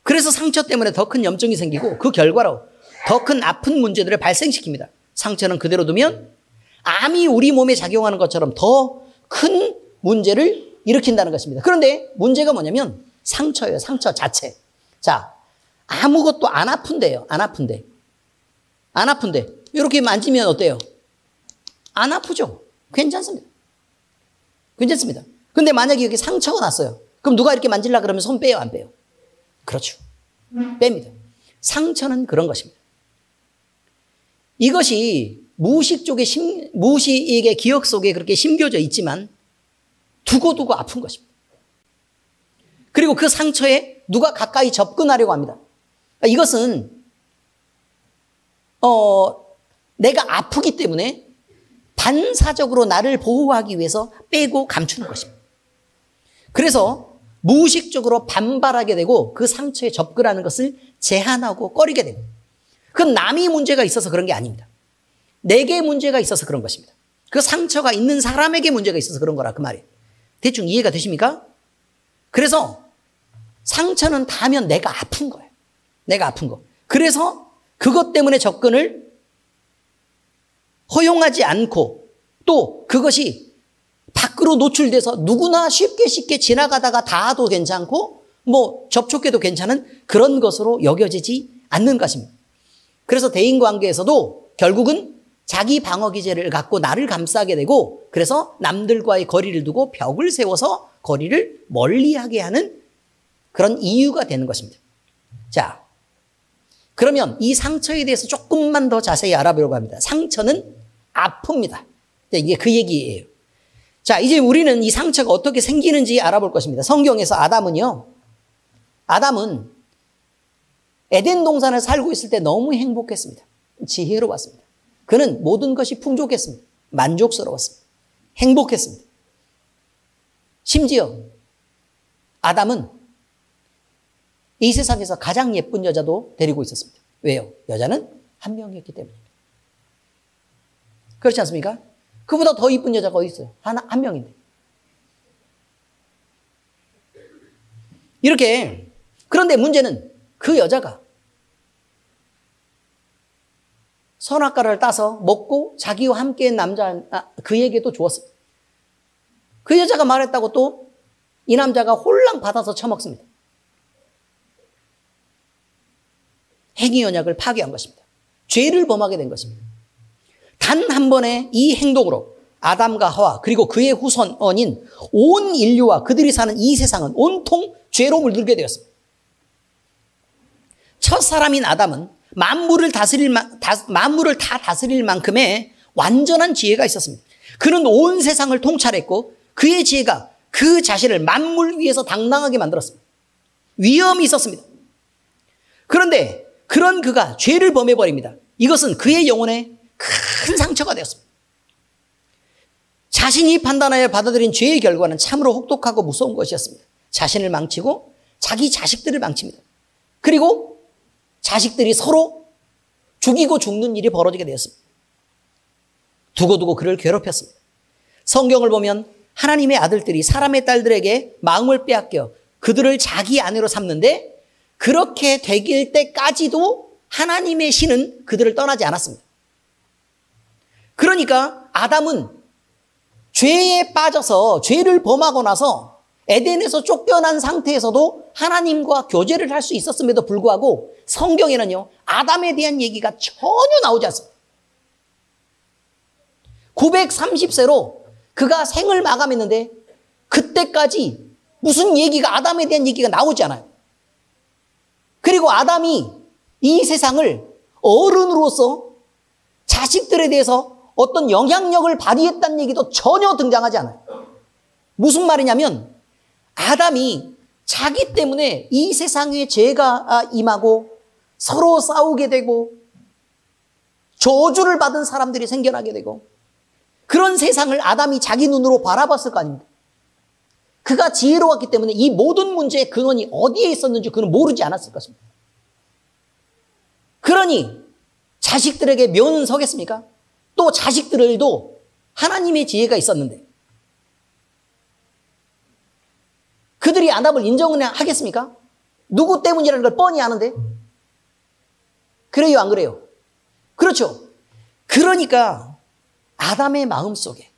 그래서 상처 때문에 더 큰 염증이 생기고 그 결과로 더 큰 아픈 문제들을 발생시킵니다. 상처는 그대로 두면 암이 우리 몸에 작용하는 것처럼 더 큰 문제를 일으킨다는 것입니다. 그런데 문제가 뭐냐면 상처예요. 상처 자체. 자, 아무것도 안 아픈데요. 안 아픈데. 이렇게 만지면 어때요? 안 아프죠? 괜찮습니다. 근데 만약에 여기 상처가 났어요. 그럼 누가 이렇게 만지려고 그러면 손 빼요? 안 빼요? 그렇죠. 뺍니다. 상처는 그런 것입니다. 이것이 무의식의 기억 속에 그렇게 심겨져 있지만 두고두고 아픈 것입니다. 그리고 그 상처에 누가 가까이 접근하려고 합니다. 이것은 내가 아프기 때문에 반사적으로 나를 보호하기 위해서 빼고 감추는 것입니다. 그래서 무의식적으로 반발하게 되고 그 상처에 접근하는 것을 제한하고 꺼리게 됩니다. 그건 남이 문제가 있어서 그런 게 아닙니다. 내게 문제가 있어서 그런 것입니다. 그 상처가 있는 사람에게 문제가 있어서 그런 거라 그 말이에요. 대충 이해가 되십니까? 그래서 상처는 닿으면 내가 아픈 거예요. 내가 아픈 거. 그래서 그것 때문에 접근을 허용하지 않고 또 그것이 밖으로 노출돼서 누구나 쉽게 지나가다가 닿아도 괜찮고 뭐 접촉해도 괜찮은 그런 것으로 여겨지지 않는 것입니다. 그래서 대인관계에서도 결국은 자기 방어 기제를 갖고 나를 감싸게 되고 그래서 남들과의 거리를 두고 벽을 세워서 거리를 멀리하게 하는 그런 이유가 되는 것입니다. 자, 그러면 이 상처에 대해서 조금만 더 자세히 알아보려고 합니다. 상처는 아픕니다. 이게 그 얘기예요. 자, 이제 우리는 이 상처가 어떻게 생기는지 알아볼 것입니다. 성경에서 아담은 에덴 동산을 살고 있을 때 너무 행복했습니다. 지혜로웠습니다. 그는 모든 것이 풍족했습니다. 만족스러웠습니다. 행복했습니다. 심지어 아담은 이 세상에서 가장 예쁜 여자도 데리고 있었습니다. 왜요? 여자는 한 명이었기 때문입니다. 그렇지 않습니까? 그보다 더 이쁜 여자가 어디 있어요? 한 명인데. 이렇게. 그런데 문제는 그 여자가 선악과를 따서 먹고 자기와 함께한 그에게도 주었습니다. 그 여자가 말했다고 또 이 남자가 홀랑 받아서 처먹습니다. 행위 언약을 파괴한 것입니다. 죄를 범하게 된 것입니다. 단 한 번의 이 행동으로 아담과 하와 그리고 그의 후손인 온 인류와 그들이 사는 이 세상은 온통 죄로 물들게 되었습니다. 첫 사람인 아담은 만물을 다 다스릴 만큼의 완전한 지혜가 있었습니다. 그는 온 세상을 통찰했고 그의 지혜가 그 자신을 만물 위에서 당당하게 만들었습니다. 위엄이 있었습니다. 그런데 그런 그가 죄를 범해버립니다. 이것은 그의 영혼에 큰 상처가 되었습니다. 자신이 판단하여 받아들인 죄의 결과는 참으로 혹독하고 무서운 것이었습니다. 자신을 망치고 자기 자식들을 망칩니다. 그리고 자식들이 서로 죽이고 죽는 일이 벌어지게 되었습니다. 두고두고 그를 괴롭혔습니다. 성경을 보면 하나님의 아들들이 사람의 딸들에게 마음을 빼앗겨 그들을 자기 아내로 삼는데 그렇게 되길 때까지도 하나님의 신은 그들을 떠나지 않았습니다. 그러니까 아담은 죄에 빠져서 죄를 범하고 나서 에덴에서 쫓겨난 상태에서도 하나님과 교제를 할 수 있었음에도 불구하고 성경에는요, 아담에 대한 얘기가 전혀 나오지 않습니다. 930세로 그가 생을 마감했는데 그때까지 무슨 얘기가 아담에 대한 얘기가 나오지 않아요. 그리고 아담이 이 세상을 어른으로서 자식들에 대해서 어떤 영향력을 발휘했다는 얘기도 전혀 등장하지 않아요. 무슨 말이냐면 아담이 자기 때문에 이 세상에 죄가 임하고 서로 싸우게 되고 저주를 받은 사람들이 생겨나게 되고 그런 세상을 아담이 자기 눈으로 바라봤을 거 아닙니까? 그가 지혜로웠기 때문에 이 모든 문제의 근원이 어디에 있었는지 그는 모르지 않았을 것입니다. 그러니 자식들에게 묘는 서겠습니까? 또 자식들도 하나님의 지혜가 있었는데 그들이 아담을 인정은 하겠습니까? 누구 때문이라는 걸 뻔히 아는데. 그래요, 안 그래요? 그렇죠. 그러니까 아담의 마음속에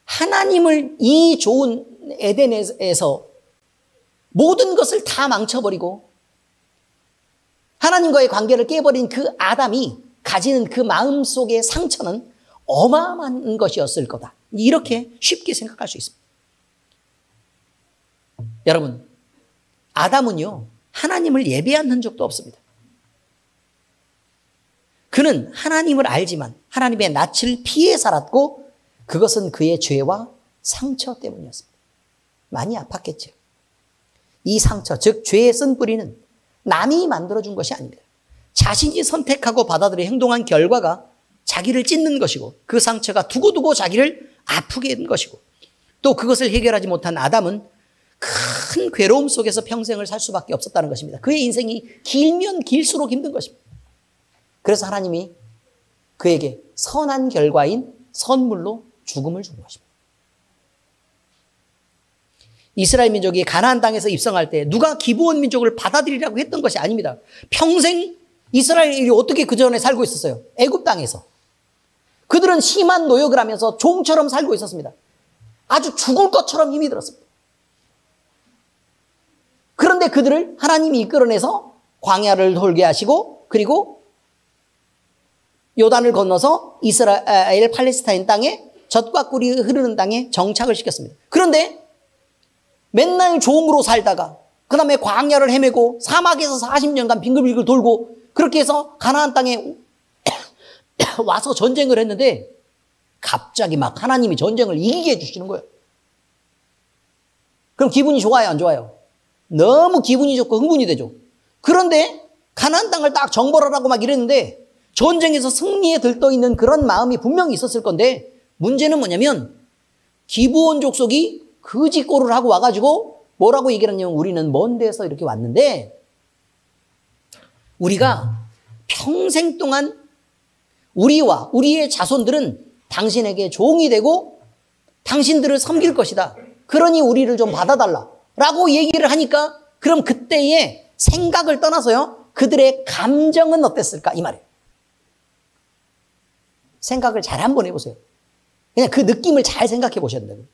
하나님을 이 좋은 에덴에서 모든 것을 다 망쳐버리고 하나님과의 관계를 깨버린 그 아담이 가지는 그 마음속의 상처는 어마어마한 것이었을 거다. 이렇게 쉽게 생각할 수 있습니다. 여러분, 아담은요, 하나님을 예배한 흔적도 없습니다. 그는 하나님을 알지만 하나님의 낯을 피해 살았고 그것은 그의 죄와 상처 때문이었습니다. 많이 아팠겠죠. 이 상처, 즉 죄의 쓴뿌리는 남이 만들어준 것이 아닙니다. 자신이 선택하고 받아들여 행동한 결과가 자기를 찢는 것이고 그 상처가 두고두고 자기를 아프게 한 것이고 또 그것을 해결하지 못한 아담은 큰 괴로움 속에서 평생을 살 수밖에 없었다는 것입니다. 그의 인생이 길면 길수록 힘든 것입니다. 그래서 하나님이 그에게 선한 결과인 선물로 죽음을 준 것입니다. 이스라엘 민족이 가나안 땅에서 입성할 때 누가 기브온 민족을 받아들이라고 했던 것이 아닙니다. 평생 이스라엘이 어떻게 그 전에 살고 있었어요? 애굽 땅에서. 그들은 심한 노역을 하면서 종처럼 살고 있었습니다. 아주 죽을 것처럼 힘이 들었습니다. 그런데 그들을 하나님이 이끌어내서 광야를 돌게 하시고 그리고 요단을 건너서 이스라엘 팔레스타인 땅에 젖과 꿀이 흐르는 땅에 정착을 시켰습니다. 그런데 맨날 종으로 살다가 그 다음에 광야를 헤매고 사막에서 40년간 빙글빙글 돌고 그렇게 해서 가나안 땅에 와서 전쟁을 했는데 갑자기 막 하나님이 전쟁을 이기게 해주시는 거예요. 그럼 기분이 좋아요, 안 좋아요? 너무 기분이 좋고 흥분이 되죠. 그런데 가나안 땅을 딱 정벌을 하고 막 이랬는데 전쟁에서 승리에 들떠있는 그런 마음이 분명히 있었을 건데 문제는 뭐냐면 기브온 족속이 거짓골을 하고 와가지고 뭐라고 얘기를 하냐면 우리는 먼 데서 이렇게 왔는데 우리가 평생 동안 우리와 우리의 자손들은 당신에게 종이 되고 당신들을 섬길 것이다. 그러니 우리를 좀 받아달라 라고 얘기를 하니까 그럼 그때의 생각을 떠나서요 그들의 감정은 어땠을까 이 말이에요. 생각을 잘 한번 해보세요. 그냥 그 느낌을 잘 생각해 보셔야 된다고요.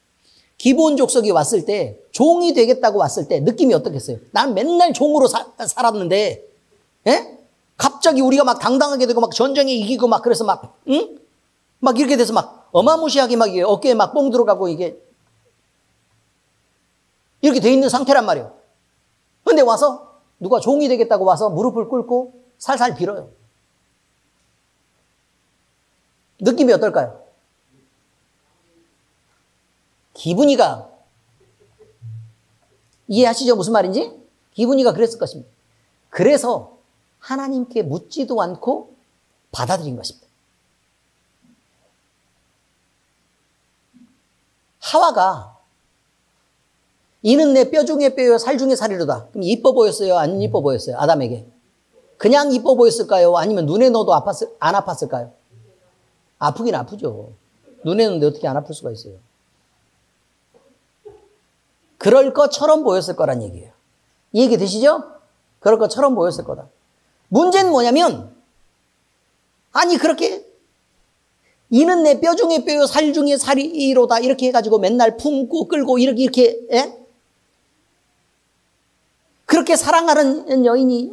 기브온 족속이 왔을 때 종이 되겠다고 왔을 때 느낌이 어떻겠어요? 난 맨날 종으로 살았는데 갑자기 우리가 막 당당하게 되고 막 전쟁에 이기고 막 그래서 막 이렇게 돼서 막 어마무시하게 막 이게 어깨에 막 뽕 들어가고 이게 이렇게 돼 있는 상태란 말이에요. 근데 와서 누가 종이 되겠다고 와서 무릎을 꿇고 살살 빌어요. 느낌이 어떨까요? 기분이가, 이해하시죠? 무슨 말인지? 기분이가 그랬을 것입니다. 그래서 하나님께 묻지도 않고 받아들인 것입니다. 하와가 이는 내 뼈 중에 뼈요 살 중에 살이로다. 그럼 이뻐 보였어요? 안 이뻐 보였어요? 아담에게. 그냥 이뻐 보였을까요? 아니면 눈에 넣어도 안 아팠을까요? 아프긴 아프죠. 눈에 넣는데 어떻게 안 아플 수가 있어요? 그럴 것처럼 보였을 거란 얘기예요. 이 얘기 되시죠? 그럴 것처럼 보였을 거다. 문제는 뭐냐면, 아니 그렇게 이는 내 뼈 중에 뼈요 살 중에 살이로다 이렇게 해가지고 맨날 품고 끌고 이렇게 예? 그렇게 사랑하는 여인이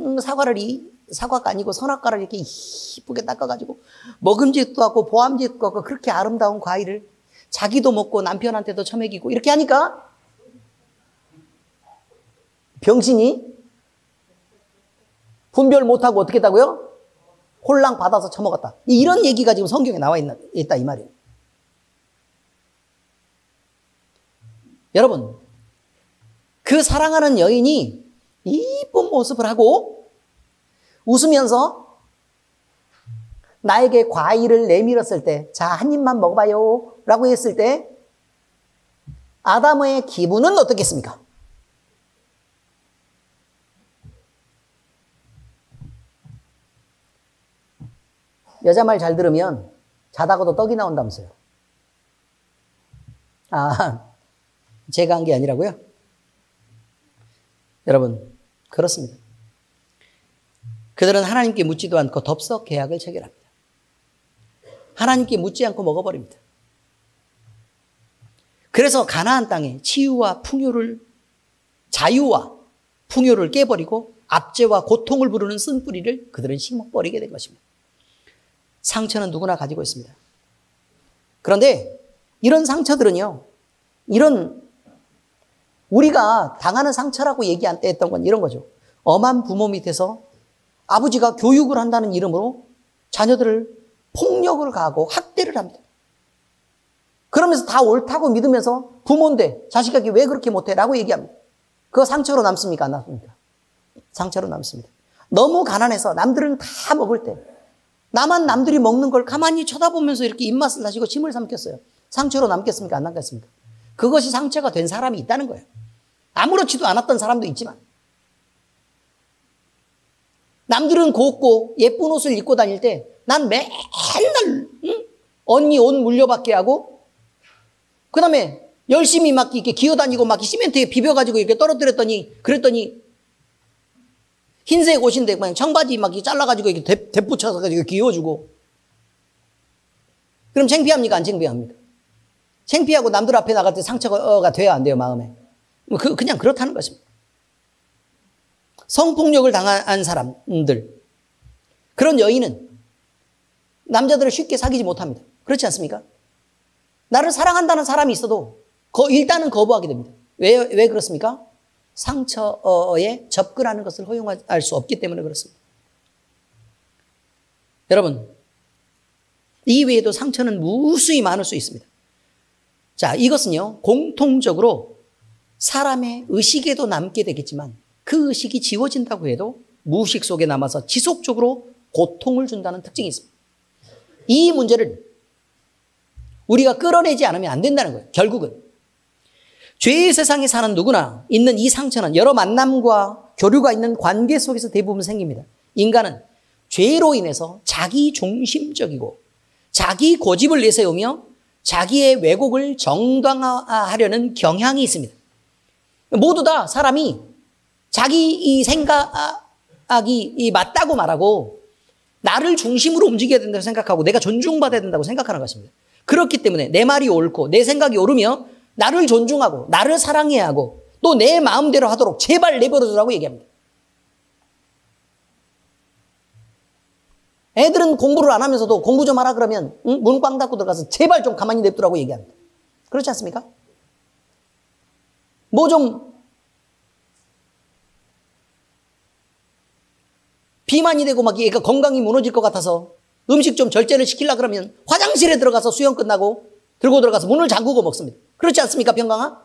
사과가 아니고 선악과를 이렇게 이쁘게 닦아가지고 먹음직도 하고 보암직도 하고 그렇게 아름다운 과일을 자기도 먹고 남편한테도 처먹이고 이렇게 하니까 병신이 분별 못하고 어떻게 했다고요? 홀랑 받아서 처먹었다. 이런 얘기가 지금 성경에 나와 있다 이 말이에요. 여러분, 그 사랑하는 여인이 이쁜 모습을 하고 웃으면서 나에게 과일을 내밀었을 때, 자, 한 입만 먹어봐요 라고 했을 때 아담의 기분은 어떻겠습니까? 여자 말 잘 들으면 자다가도 떡이 나온다면서요. 아, 제가 한 게 아니라고요? 여러분, 그렇습니다. 그들은 하나님께 묻지도 않고 덥석 계약을 체결합니다. 하나님께 묻지 않고 먹어버립니다. 그래서 가나안 땅에 자유와 풍요를 깨버리고 압제와 고통을 부르는 쓴뿌리를 그들은 심어버리게 된 것입니다. 상처는 누구나 가지고 있습니다. 그런데 이런 상처들은요, 우리가 당하는 상처라고 얘기 안 했던 건 이런 거죠. 엄한 부모 밑에서 아버지가 교육을 한다는 이름으로 자녀들을 폭력을 가하고 학대를 합니다. 그러면서 다 옳다고 믿으면서 부모인데 자식에게 왜 그렇게 못해? 라고 얘기합니다. 그거 상처로 남습니까? 안 남습니까? 상처로 남습니다. 너무 가난해서 남들은 다 먹을 때 나만 남들이 먹는 걸 가만히 쳐다보면서 이렇게 입맛을 다시고 침을 삼켰어요. 상처로 남겠습니까? 안 남겠습니까? 그것이 상처가 된 사람이 있다는 거예요. 아무렇지도 않았던 사람도 있지만 남들은 곱고 예쁜 옷을 입고 다닐 때 난 맨날 언니 옷 물려받게 하고 그 다음에 열심히 막 이렇게 기어다니고 막 시멘트에 비벼가지고 이렇게 그랬더니 흰색 옷인데 그냥 청바지 막 잘라가지고 이렇게 대붙여서 가지고 기어주고 그럼 창피합니까? 안 창피합니까? 창피하고 남들 앞에 나갈 때 상처가 돼야 안 돼요, 마음에. 그냥 그렇다는 것입니다. 성폭력을 당한 사람들, 그런 여인은 남자들을 쉽게 사귀지 못합니다. 그렇지 않습니까? 나를 사랑한다는 사람이 있어도 일단은 거부하게 됩니다. 왜 그렇습니까? 상처에 접근하는 것을 허용할 수 없기 때문에 그렇습니다. 여러분, 이 외에도 상처는 무수히 많을 수 있습니다. 자, 이것은요, 공통적으로 사람의 의식에도 남게 되겠지만 그 의식이 지워진다고 해도 무의식 속에 남아서 지속적으로 고통을 준다는 특징이 있습니다. 이 문제를 우리가 끌어내지 않으면 안 된다는 거예요. 결국은 죄의 세상에 사는 누구나 있는 이 상처는 여러 만남과 교류가 있는 관계 속에서 대부분 생깁니다. 인간은 죄로 인해서 자기 중심적이고 자기 고집을 내세우며 자기의 왜곡을 정당화하려는 경향이 있습니다. 모두 다 사람이 자기 이 생각이 맞다고 말하고 나를 중심으로 움직여야 된다고 생각하고 내가 존중받아야 된다고 생각하는 것입니다. 그렇기 때문에 내 말이 옳고 내 생각이 옳으며 나를 존중하고 나를 사랑해야 하고 또 내 마음대로 하도록 제발 내버려두라고 얘기합니다. 애들은 공부를 안 하면서도 공부 좀 하라 그러면 문 꽝 닫고 들어가서 제발 좀 가만히 냅두라고 얘기합니다. 그렇지 않습니까? 뭐 좀 비만이 되고 막 얘가 건강이 무너질 것 같아서 음식 좀 절제를 시키려고 그러면 화장실에 들어가서 수영 끝나고 들고 들어가서 문을 잠그고 먹습니다. 그렇지 않습니까, 병강아?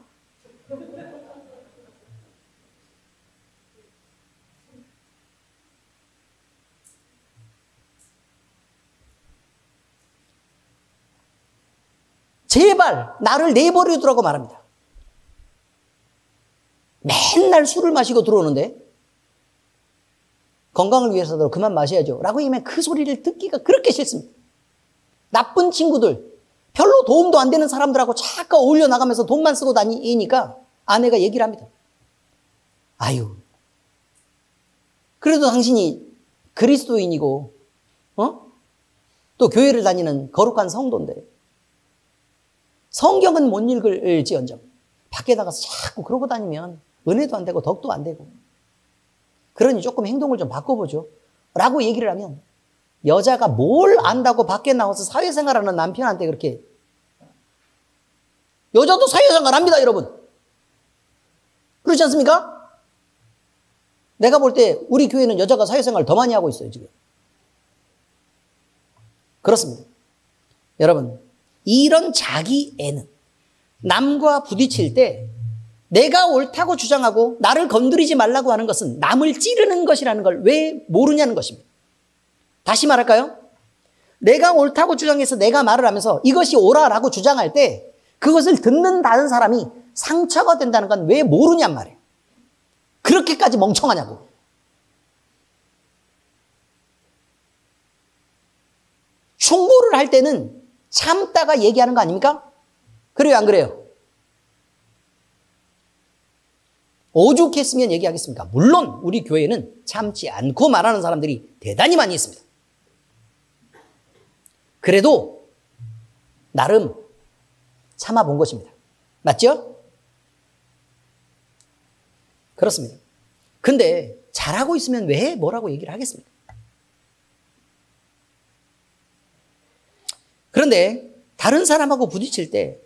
제발 나를 내버려두라고 말합니다. 맨날 술을 마시고 들어오는데 건강을 위해서도 그만 마셔야죠 라고 하면 그 소리를 듣기가 그렇게 싫습니다. 나쁜 친구들, 별로 도움도 안 되는 사람들하고 자꾸 어울려 나가면서 돈만 쓰고 다니니까 아내가 얘기를 합니다. 아유, 그래도 당신이 그리스도인이고 또 교회를 다니는 거룩한 성도인데 성경은 못 읽을지언정 밖에 나가서 자꾸 그러고 다니면 은혜도 안 되고 덕도 안 되고 그러니 조금 행동을 좀 바꿔보죠 라고 얘기를 하면 여자가 뭘 안다고 밖에 나와서 사회생활하는 남편한테 그렇게 여자도 사회생활 합니다 여러분. 그렇지 않습니까? 내가 볼 때 우리 교회는 여자가 사회생활 더 많이 하고 있어요 지금. 그렇습니다. 여러분 이런 자기 애는 남과 부딪힐 때 내가 옳다고 주장하고 나를 건드리지 말라고 하는 것은 남을 찌르는 것이라는 걸 왜 모르냐는 것입니다. 다시 말할까요? 내가 옳다고 주장해서 내가 말을 하면서 이것이 옳아라고 주장할 때 그것을 듣는 다른 사람이 상처가 된다는 건 왜 모르냔 말이에요. 그렇게까지 멍청하냐고. 충고를 할 때는 참다가 얘기하는 거 아닙니까? 그래요, 안 그래요? 오죽했으면 얘기하겠습니까? 물론 우리 교회는 참지 않고 말하는 사람들이 대단히 많이 있습니다. 그래도 나름 참아본 것입니다. 맞죠? 그렇습니다. 근데 잘하고 있으면 왜 뭐라고 얘기를 하겠습니까? 그런데 다른 사람하고 부딪힐 때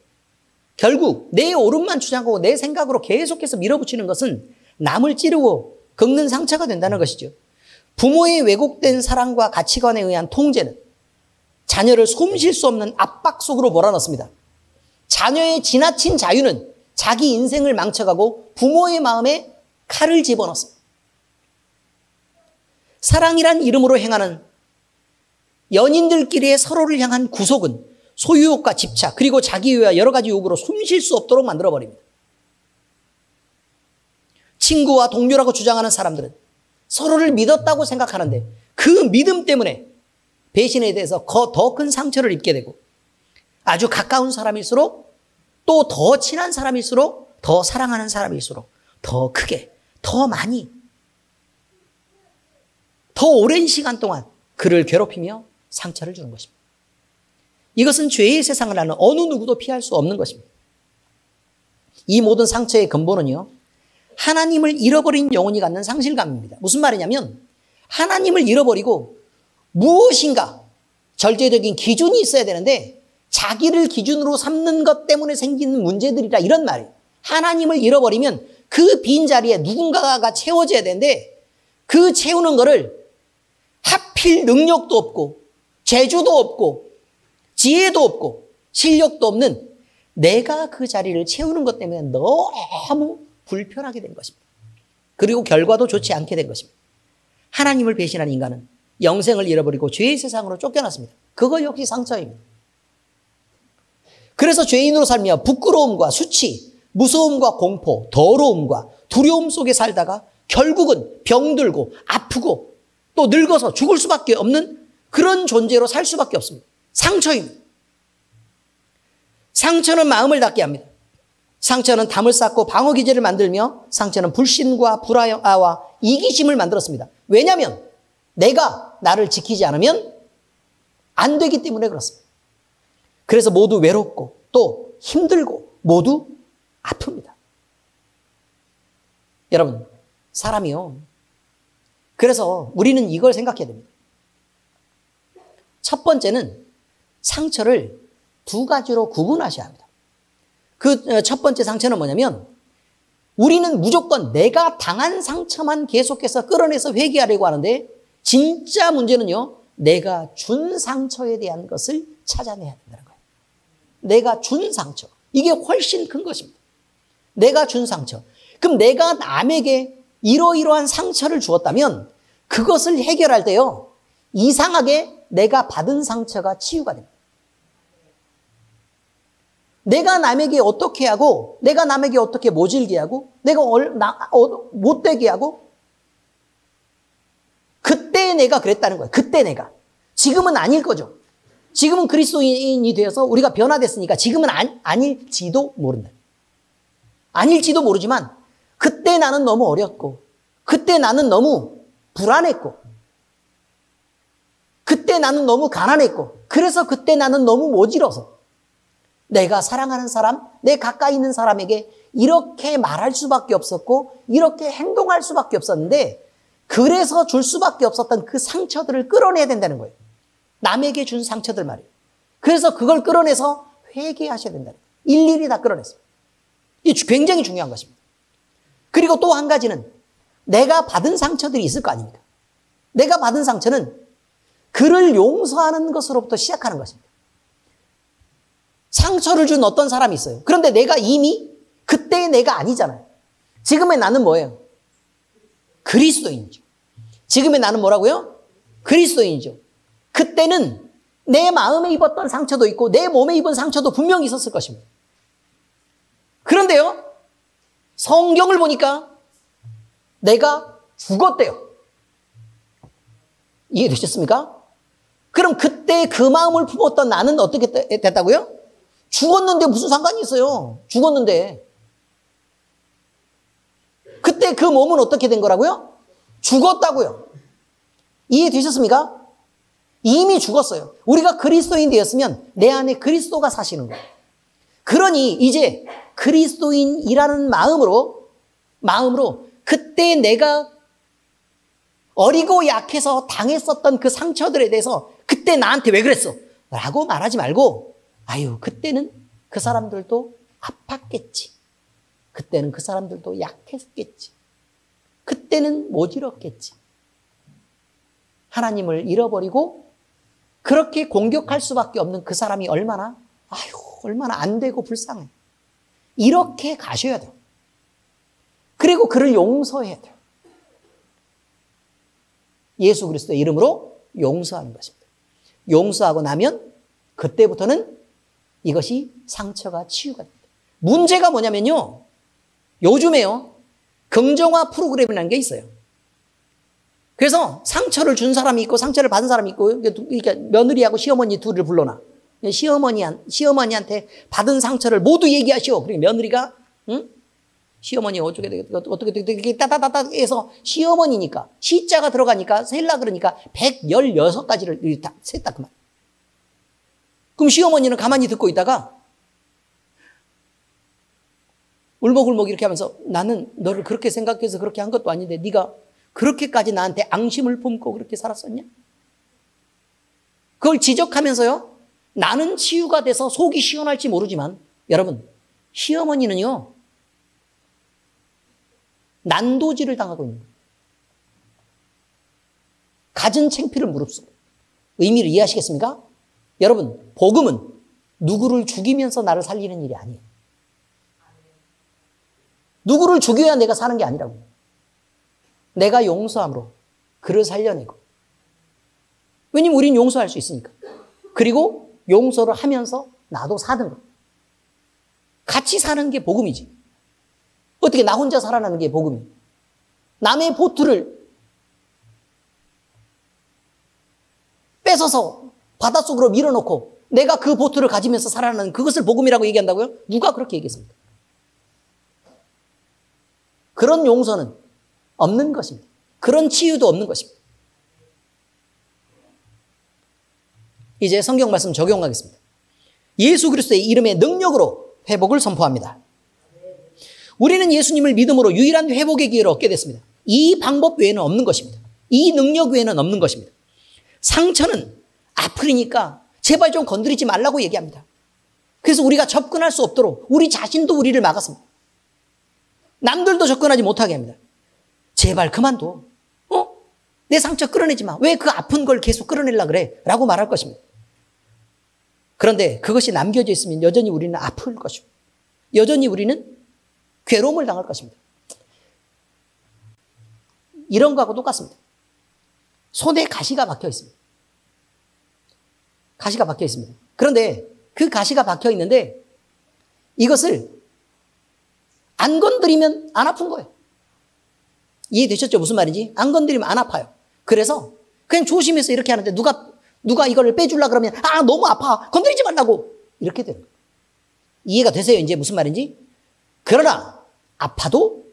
결국 내 옳음만 주장하고 내 생각으로 계속해서 밀어붙이는 것은 남을 찌르고 긁는 상처가 된다는 것이죠. 부모의 왜곡된 사랑과 가치관에 의한 통제는 자녀를 숨쉴 수 없는 압박 속으로 몰아넣습니다. 자녀의 지나친 자유는 자기 인생을 망쳐가고 부모의 마음에 칼을 집어넣습니다. 사랑이란 이름으로 행하는 연인들끼리의 서로를 향한 구속은 소유욕과 집착 그리고 자기유와 여러 가지 욕으로 숨쉴 수 없도록 만들어버립니다. 친구와 동료라고 주장하는 사람들은 서로를 믿었다고 생각하는데 그 믿음 때문에 배신에 대해서 더 큰 상처를 입게 되고 아주 가까운 사람일수록 또 더 친한 사람일수록 더 사랑하는 사람일수록 더 크게 더 많이 더 오랜 시간 동안 그를 괴롭히며 상처를 주는 것입니다. 이것은 죄의 세상을 아는 어느 누구도 피할 수 없는 것입니다. 이 모든 상처의 근본은요, 하나님을 잃어버린 영혼이 갖는 상실감입니다. 무슨 말이냐면 하나님을 잃어버리고 무엇인가 절제적인 기준이 있어야 되는데 자기를 기준으로 삼는 것 때문에 생기는 문제들이라 이런 말이에요. 하나님을 잃어버리면 그 빈자리에 누군가가 채워져야 되는데 그 채우는 거를 하필 능력도 없고 재주도 없고 지혜도 없고 실력도 없는 내가 그 자리를 채우는 것 때문에 너무 불편하게 된 것입니다. 그리고 결과도 좋지 않게 된 것입니다. 하나님을 배신한 인간은 영생을 잃어버리고 죄의 세상으로 쫓겨났습니다. 그거 역시 상처입니다. 그래서 죄인으로 살며 부끄러움과 수치, 무서움과 공포, 더러움과 두려움 속에 살다가 결국은 병들고 아프고 또 늙어서 죽을 수밖에 없는 그런 존재로 살 수밖에 없습니다. 상처입니다. 상처는 마음을 닫게 합니다. 상처는 담을 쌓고 방어 기제를 만들며 상처는 불신과 불화와 이기심을 만들었습니다. 왜냐하면 내가 나를 지키지 않으면 안 되기 때문에 그렇습니다. 그래서 모두 외롭고 또 힘들고 모두 아픕니다. 여러분, 사람이요. 그래서 우리는 이걸 생각해야 됩니다. 첫 번째는 상처를 두 가지로 구분하셔야 합니다. 그 첫 번째 상처는 뭐냐면 우리는 무조건 내가 당한 상처만 계속해서 끌어내서 회개하려고 하는데 진짜 문제는요, 내가 준 상처에 대한 것을 찾아내야 된다는 거예요. 내가 준 상처. 이게 훨씬 큰 것입니다. 내가 준 상처. 그럼 내가 남에게 이러이러한 상처를 주었다면 그것을 해결할 때요, 이상하게 내가 받은 상처가 치유가 됩니다. 내가 남에게 어떻게 하고, 내가 남에게 어떻게 모질게 하고, 내가 못되게 하고, 그때 내가 그랬다는 거예요. 그때 내가. 지금은 아닐 거죠. 지금은 그리스도인이 되어서 우리가 변화됐으니까 지금은 아닐지도 모른다. 아닐지도 모르지만 그때 나는 너무 어렸고, 그때 나는 너무 불안했고, 그때 나는 너무 가난했고, 그래서 그때 나는 너무 모질어서 내가 사랑하는 사람, 내 가까이 있는 사람에게 이렇게 말할 수밖에 없었고 이렇게 행동할 수밖에 없었는데, 그래서 줄 수밖에 없었던 그 상처들을 끌어내야 된다는 거예요. 남에게 준 상처들 말이에요. 그래서 그걸 끌어내서 회개하셔야 된다는 거예요. 일일이 다 끌어내서. 이게 굉장히 중요한 것입니다. 그리고 또 한 가지는 내가 받은 상처들이 있을 거 아닙니까? 내가 받은 상처는 그를 용서하는 것으로부터 시작하는 것입니다. 상처를 준 어떤 사람이 있어요. 그런데 내가 이미 그때의 내가 아니잖아요. 지금의 나는 뭐예요? 그리스도인이죠. 지금의 나는 뭐라고요? 그리스도인이죠. 그때는 내 마음에 입었던 상처도 있고 내 몸에 입은 상처도 분명히 있었을 것입니다. 그런데요, 성경을 보니까 내가 죽었대요. 이해되셨습니까? 그럼 그때 그 마음을 품었던 나는 어떻게 됐다고요? 죽었는데 무슨 상관이 있어요? 죽었는데. 그때 그 몸은 어떻게 된 거라고요? 죽었다고요. 이해되셨습니까? 이미 죽었어요. 우리가 그리스도인 되었으면 내 안에 그리스도가 사시는 거예요. 그러니 이제 그리스도인이라는 마음으로 그때 내가 어리고 약해서 당했었던 그 상처들에 대해서 그때 나한테 왜 그랬어? 라고 말하지 말고, 아유, 그때는 그 사람들도 아팠겠지. 그때는 그 사람들도 약했겠지. 그때는 모질었겠지. 하나님을 잃어버리고 그렇게 공격할 수밖에 없는 그 사람이 얼마나 안 되고 불쌍해. 이렇게 가셔야 돼요. 그리고 그를 용서해야 돼요. 예수 그리스도의 이름으로 용서하는 것입니다. 용서하고 나면 그때부터는 이것이 상처가 치유가 됩니다. 문제가 뭐냐면요, 요즘에요, 긍정화 프로그램이라는 게 있어요. 그래서 상처를 준 사람이 있고 상처를 받은 사람이 있고, 그러니까 며느리하고 시어머니 둘을 불러놔. 시어머니한테 받은 상처를 모두 얘기하시오. 그리고 며느리가 시어머니 어떻게 따다다다 해서 시어머니니까 시자가 들어가니까 셀라 그러니까 116가지를 다 셌다 그만. 그럼 시어머니는 가만히 듣고 있다가 울먹울먹 이렇게 하면서, 나는 너를 그렇게 생각해서 그렇게 한 것도 아닌데 네가 그렇게까지 나한테 앙심을 품고 그렇게 살았었냐? 그걸 지적하면서요, 나는 치유가 돼서 속이 시원할지 모르지만 여러분, 시어머니는요 난도질을 당하고 있는 거예요. 갖은 창피를 무릅쓰고. 의미를 이해하시겠습니까? 여러분, 복음은 누구를 죽이면서 나를 살리는 일이 아니에요. 누구를 죽여야 내가 사는 게 아니라고. 내가 용서함으로 그를 살려내고. 왜냐면 우린 용서할 수 있으니까. 그리고 용서를 하면서 나도 사는 거. 같이 사는 게 복음이지. 어떻게 나 혼자 살아나는 게 복음이에요. 남의 보트를 뺏어서 바닷속으로 밀어놓고 내가 그 보트를 가지면서 살아나는 그것을 복음이라고 얘기한다고요? 누가 그렇게 얘기했습니까? 그런 용서는 없는 것입니다. 그런 치유도 없는 것입니다. 이제 성경 말씀 적용하겠습니다. 예수 그리스도의 이름의 능력으로 회복을 선포합니다. 우리는 예수님을 믿음으로 유일한 회복의 기회를 얻게 됐습니다. 이 방법 외에는 없는 것입니다. 이 능력 외에는 없는 것입니다. 상처는 아프니까 제발 좀 건드리지 말라고 얘기합니다. 그래서 우리가 접근할 수 없도록 우리 자신도 우리를 막았습니다. 남들도 접근하지 못하게 합니다. 제발 그만둬. 내 상처 끌어내지 마. 왜 그 아픈 걸 계속 끌어내려고 그래? 라고 말할 것입니다. 그런데 그것이 남겨져 있으면 여전히 우리는 아플 것이고 여전히 우리는 괴로움을 당할 것입니다. 이런 거하고 똑같습니다. 손에 가시가 박혀 있습니다. 가시가 박혀 있습니다. 그런데 그 가시가 박혀 있는데 이것을 안 건드리면 안 아픈 거예요. 이해되셨죠? 무슨 말인지? 안 건드리면 안 아파요. 그래서 그냥 조심해서 이렇게 하는데 누가 이거를 빼주려고 그러면 너무 아파. 건드리지 말라고. 이렇게 되는 거예요. 이해가 되세요? 이제 무슨 말인지? 그러나 아파도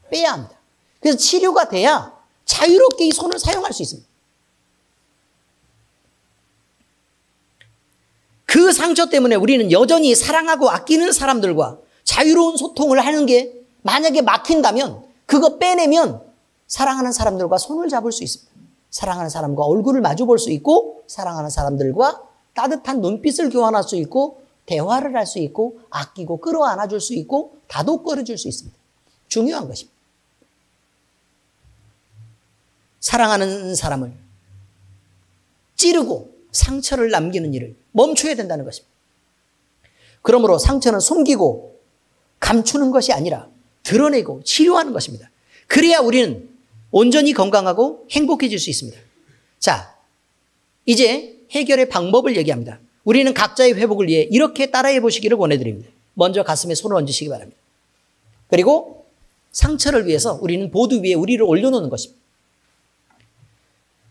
빼야 합니다. 그래서 치료가 돼야 자유롭게 이 손을 사용할 수 있습니다. 그 상처 때문에 우리는 여전히 사랑하고 아끼는 사람들과 자유로운 소통을 하는 게 만약에 막힌다면 그거 빼내면 사랑하는 사람들과 손을 잡을 수 있습니다. 사랑하는 사람과 얼굴을 마주 볼 수 있고 사랑하는 사람들과 따뜻한 눈빛을 교환할 수 있고 대화를 할 수 있고 아끼고 끌어안아 줄 수 있고 다독거려 줄 수 있습니다. 중요한 것입니다. 사랑하는 사람을 찌르고 상처를 남기는 일을 멈춰야 된다는 것입니다. 그러므로 상처는 숨기고 감추는 것이 아니라 드러내고 치료하는 것입니다. 그래야 우리는 온전히 건강하고 행복해질 수 있습니다. 자, 이제 해결의 방법을 얘기합니다. 우리는 각자의 회복을 위해 이렇게 따라해 보시기를 권해드립니다. 먼저 가슴에 손을 얹으시기 바랍니다. 그리고 상처를 위해서 우리는 보드 위에 우리를 올려놓는 것입니다.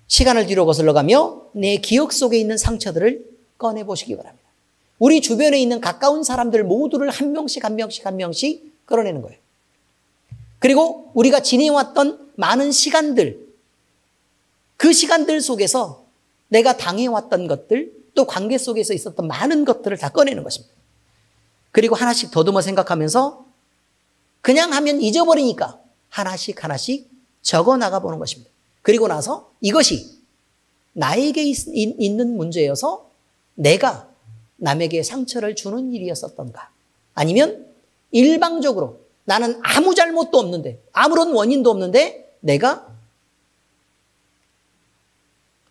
시간을 뒤로 거슬러 가며 내 기억 속에 있는 상처들을 꺼내보시기 바랍니다. 우리 주변에 있는 가까운 사람들 모두를 한 명씩 끌어내는 거예요. 그리고 우리가 지내왔던 많은 시간들, 그 시간들 속에서 내가 당해왔던 것들, 또 관계 속에서 있었던 많은 것들을 다 꺼내는 것입니다. 그리고 하나씩 더듬어 생각하면서 그냥 하면 잊어버리니까 하나씩 적어 나가보는 것입니다. 그리고 나서 이것이 나에게 있는 문제여서 내가 남에게 상처를 주는 일이었었던가, 아니면 일방적으로 나는 아무 잘못도 없는데 아무런 원인도 없는데 내가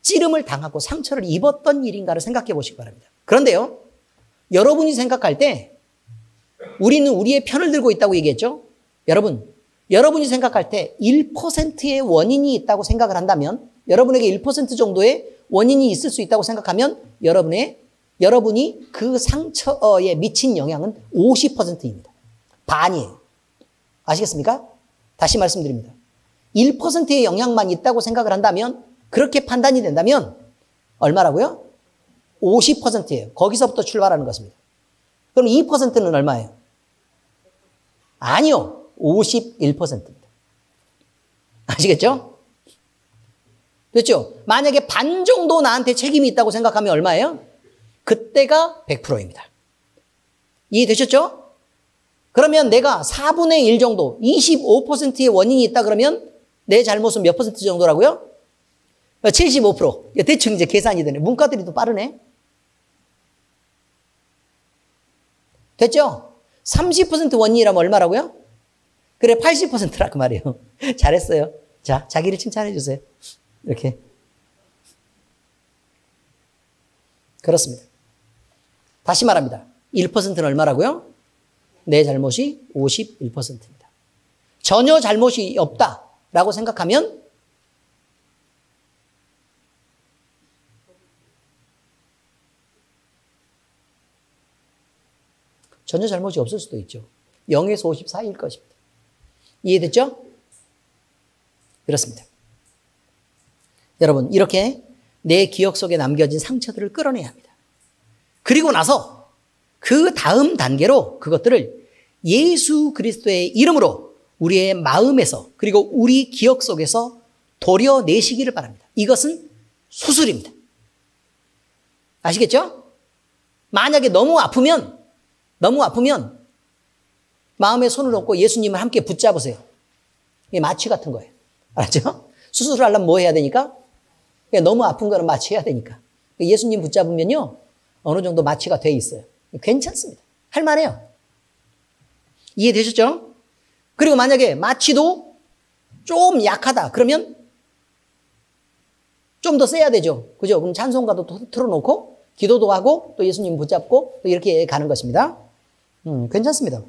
찌름을 당하고 상처를 입었던 일인가를 생각해 보시기 바랍니다. 그런데요, 여러분이 생각할 때 우리는 우리의 편을 들고 있다고 얘기했죠. 여러분이 생각할 때 1%의 원인이 있다고 생각을 한다면, 여러분에게 1% 정도의 원인이 있을 수 있다고 생각하면 여러분이 그 상처에 미친 영향은 50%입니다. 반이에요. 아시겠습니까? 다시 말씀드립니다. 1%의 영향만 있다고 생각을 한다면, 그렇게 판단이 된다면 얼마라고요? 50%예요. 거기서부터 출발하는 것입니다. 그럼 2%는 얼마예요? 아니요. 51%입니다. 아시겠죠? 그렇죠? 만약에 반 정도 나한테 책임이 있다고 생각하면 얼마예요? 그때가 100%입니다. 이해되셨죠? 그러면 내가 4분의 1 정도, 25%의 원인이 있다 그러면 내 잘못은 몇 퍼센트 정도라고요? 75%. 대충 이제 계산이 되네. 문과들이 또 빠르네. 됐죠? 30% 원인이라면 얼마라고요? 그래, 80%라 그 말이에요. 잘했어요. 자, 자기를 칭찬해 주세요. 이렇게. 그렇습니다. 다시 말합니다. 1%는 얼마라고요? 내 잘못이 51%입니다. 전혀 잘못이 없다라고 생각하면 전혀 잘못이 없을 수도 있죠. 0에서 50 사이일 것입니다. 이해됐죠? 그렇습니다. 여러분, 이렇게 내 기억 속에 남겨진 상처들을 끌어내야 합니다. 그리고 나서 그 다음 단계로 그것들을 예수 그리스도의 이름으로 우리의 마음에서, 그리고 우리 기억 속에서 도려내시기를 바랍니다. 이것은 수술입니다. 아시겠죠? 만약에 너무 아프면 마음에 손을 얹고 예수님을 함께 붙잡으세요. 이게 마취 같은 거예요. 알았죠? 수술을 하려면 뭐 해야 되니까? 너무 아픈 거는 마취해야 되니까. 예수님 붙잡으면요, 어느 정도 마취가 돼 있어요. 괜찮습니다. 할만해요. 이해되셨죠? 그리고 만약에 마취도 좀 약하다. 그러면 좀 더 세야 되죠. 그죠? 그럼 찬송가도 틀어놓고 기도도 하고 또 예수님 붙잡고 또 이렇게 가는 것입니다. 괜찮습니다.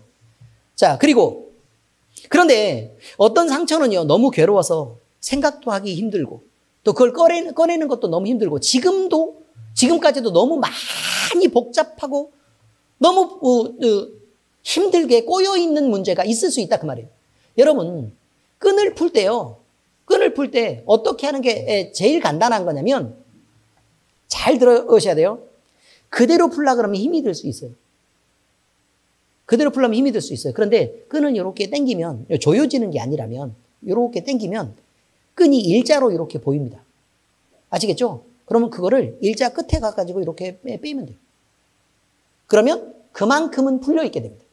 자, 그리고 그런데 어떤 상처는요, 너무 괴로워서 생각도 하기 힘들고 또 그걸 꺼내는 것도 너무 힘들고 지금까지도 너무 많이 복잡하고 너무 힘들게 꼬여있는 문제가 있을 수 있다 그 말이에요. 여러분, 끈을 풀 때 어떻게 하는 게 제일 간단한 거냐면 잘 들으셔야 돼요. 그대로 풀라 그러면 힘이 들 수 있어요. 그대로 풀려면 힘이 들 수 있어요. 그런데 끈을 이렇게 당기면, 조여지는 게 아니라면 이렇게 당기면 끈이 일자로 이렇게 보입니다. 아시겠죠? 그러면 그거를 일자 끝에 가가지고 이렇게 빼면 돼요. 그러면 그만큼은 풀려있게 됩니다.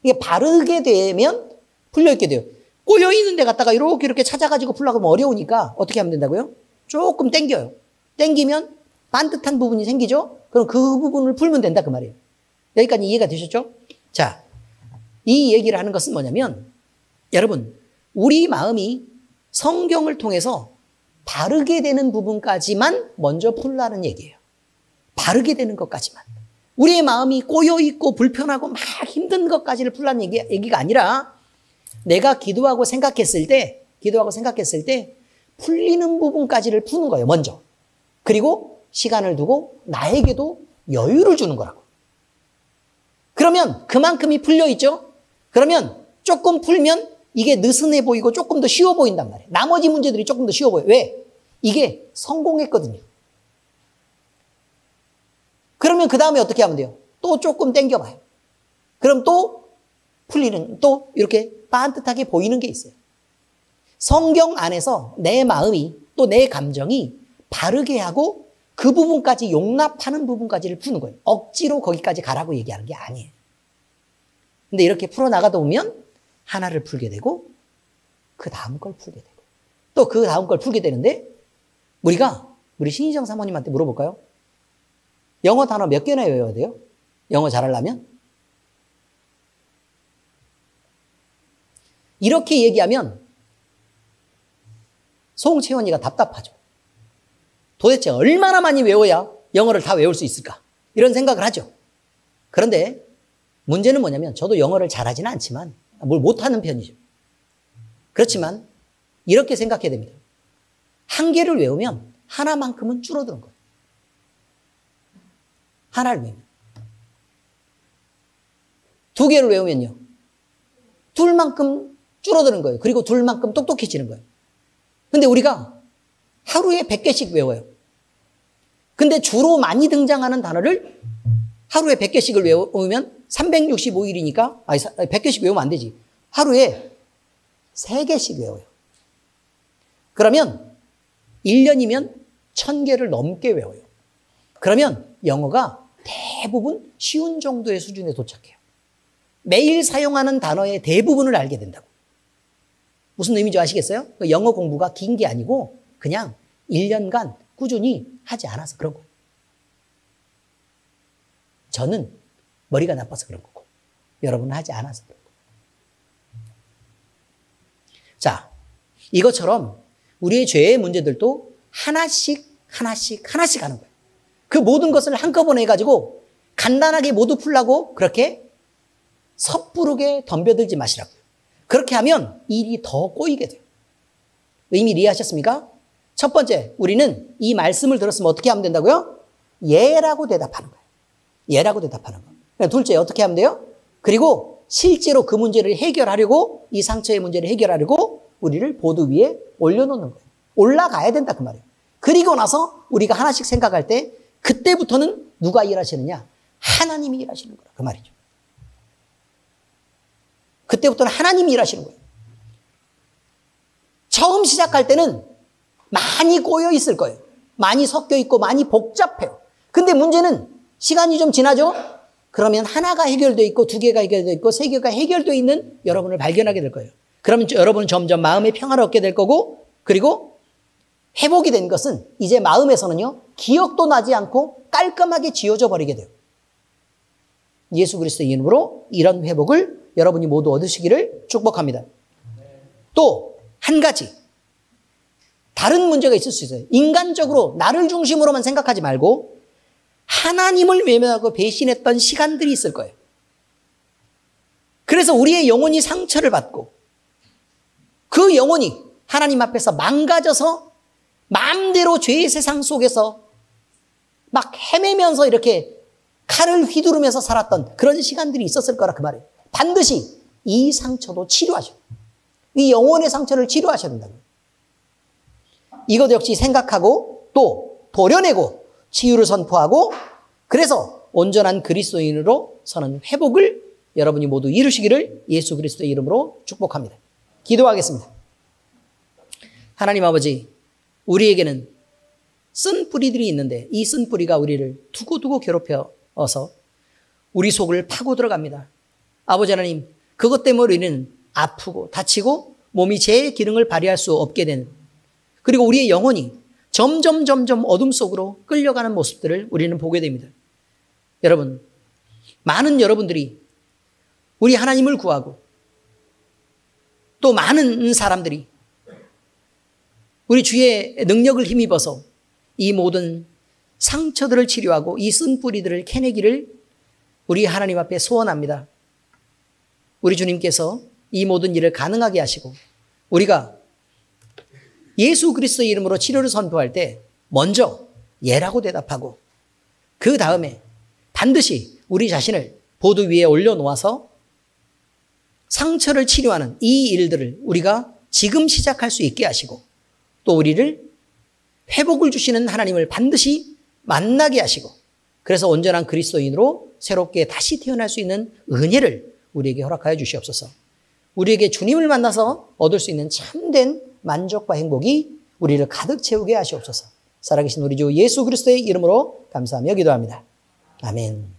이게 바르게 되면 풀려있게 돼요. 꼬여있는 데 갖다가 이렇게 찾아가지고 풀려고 하면 어려우니까 어떻게 하면 된다고요? 조금 당겨요. 당기면 반듯한 부분이 생기죠? 그럼 그 부분을 풀면 된다 그 말이에요. 여기까지 이해가 되셨죠? 자, 이 얘기를 하는 것은 뭐냐면 여러분, 우리 마음이 성경을 통해서 바르게 되는 부분까지만 먼저 풀라는 얘기예요. 바르게 되는 것까지만. 우리의 마음이 꼬여있고 불편하고 막 힘든 것까지를 풀라는 얘기가 아니라 내가 기도하고 생각했을 때 풀리는 부분까지를 푸는 거예요, 먼저. 그리고 시간을 두고 나에게도 여유를 주는 거라고. 그러면 그만큼이 풀려있죠? 그러면 조금 풀면 이게 느슨해 보이고 조금 더 쉬워 보인단 말이에요. 나머지 문제들이 조금 더 쉬워 보여요. 왜? 이게 성공했거든요. 그러면 그 다음에 어떻게 하면 돼요? 또 조금 당겨봐요. 그럼 또 또 이렇게 반듯하게 보이는 게 있어요. 성경 안에서 내 마음이 또 내 감정이 바르게 하고 그 부분까지 용납하는 부분까지를 푸는 거예요. 억지로 거기까지 가라고 얘기하는 게 아니에요. 근데 이렇게 풀어나가다 보면 하나를 풀게 되고 그 다음 걸 풀게 되고 또 그 다음 걸 풀게 되는데 우리 신희정 사모님한테 물어볼까요? 영어 단어 몇 개나 외워야 돼요? 영어 잘하려면? 이렇게 얘기하면 송채원이가 답답하죠. 도대체 얼마나 많이 외워야 영어를 다 외울 수 있을까? 이런 생각을 하죠. 그런데 문제는 뭐냐면 저도 영어를 잘하지는 않지만 뭘 못하는 편이죠. 그렇지만 이렇게 생각해야 됩니다. 한 개를 외우면 하나만큼은 줄어드는 거예요. 하나를 외우면. 두 개를 외우면요. 둘만큼 줄어드는 거예요. 그리고 둘만큼 똑똑해지는 거예요. 근데 우리가 하루에 100개씩 외워요. 근데 주로 많이 등장하는 단어를 하루에 100개씩을 외우면 365일이니까 100개씩 외우면 안 되지. 하루에 3개씩 외워요. 그러면 1년이면 1000개를 넘게 외워요. 그러면 영어가 대부분 쉬운 정도의 수준에 도착해요. 매일 사용하는 단어의 대부분을 알게 된다고. 무슨 의미인지 아시겠어요? 영어 공부가 긴 게 아니고 그냥 1년간 꾸준히 하지 않아서 그런 거예요. 저는 머리가 나빠서 그런 거고 여러분은 하지 않아서 그런 거예요. 자, 이것처럼 우리의 죄의 문제들도 하나씩 하는 거예요. 그 모든 것을 한꺼번에 해가지고 간단하게 모두 풀라고 그렇게 섣부르게 덤벼들지 마시라고요. 그렇게 하면 일이 더 꼬이게 돼요. 의미 이해하셨습니까? 첫 번째, 우리는 이 말씀을 들었으면 어떻게 하면 된다고요? 예라고 대답하는 거예요. 예라고 대답하는 거예요. 둘째, 어떻게 하면 돼요? 그리고 실제로 그 문제를 해결하려고, 이 상처의 문제를 해결하려고 우리를 보드 위에 올려놓는 거예요. 올라가야 된다 그 말이에요. 그리고 나서 우리가 하나씩 생각할 때 그때부터는 누가 일하시느냐? 하나님이 일하시는 거라 그 말이죠. 그때부터는 하나님이 일하시는 거예요. 처음 시작할 때는 많이 꼬여 있을 거예요. 많이 섞여 있고 많이 복잡해요. 근데 문제는 시간이 좀 지나죠? 그러면 하나가 해결되어 있고 두 개가 해결되어 있고 세 개가 해결되어 있는 여러분을 발견하게 될 거예요. 그러면 여러분은 점점 마음의 평화를 얻게 될 거고 그리고 회복이 된 것은 이제 마음에서는요, 기억도 나지 않고 깔끔하게 지워져 버리게 돼요. 예수 그리스도의 이름으로 이런 회복을 여러분이 모두 얻으시기를 축복합니다. 또 한 가지 다른 문제가 있을 수 있어요. 인간적으로 나를 중심으로만 생각하지 말고 하나님을 외면하고 배신했던 시간들이 있을 거예요. 그래서 우리의 영혼이 상처를 받고 그 영혼이 하나님 앞에서 망가져서 마음대로 죄의 세상 속에서 막 헤매면서 이렇게 칼을 휘두르면서 살았던 그런 시간들이 있었을 거라 그 말이에요. 반드시 이 상처도 치료하셔야 돼요. 이 영혼의 상처를 치료하셔야 된다고요. 이것 역시 생각하고 또 도려내고 치유를 선포하고 그래서 온전한 그리스도인으로 서는 회복을 여러분이 모두 이루시기를 예수 그리스도의 이름으로 축복합니다. 기도하겠습니다. 하나님 아버지, 우리에게는 쓴 뿌리들이 있는데 이 쓴 뿌리가 우리를 두고두고 괴롭혀서 우리 속을 파고 들어갑니다. 아버지 하나님, 그것 때문에 우리는 아프고 다치고 몸이 제 기능을 발휘할 수 없게 되는, 그리고 우리의 영혼이 점점 어둠 속으로 끌려가는 모습들을 우리는 보게 됩니다. 여러분, 많은 여러분들이 우리 하나님을 구하고 또 많은 사람들이 우리 주의 능력을 힘입어서 이 모든 상처들을 치료하고 이 쓴 뿌리들을 캐내기를 우리 하나님 앞에 소원합니다. 우리 주님께서 이 모든 일을 가능하게 하시고 우리가 예수 그리스도의 이름으로 치료를 선포할 때 먼저 예라고 대답하고 그 다음에 반드시 우리 자신을 보드 위에 올려놓아서 상처를 치료하는 이 일들을 우리가 지금 시작할 수 있게 하시고 또 우리를 회복을 주시는 하나님을 반드시 만나게 하시고 그래서 온전한 그리스도인으로 새롭게 다시 태어날 수 있는 은혜를 우리에게 허락하여 주시옵소서. 우리에게 주님을 만나서 얻을 수 있는 참된 만족과 행복이 우리를 가득 채우게 하시옵소서. 살아계신 우리 주 예수 그리스도의 이름으로 감사하며 기도합니다. 아멘.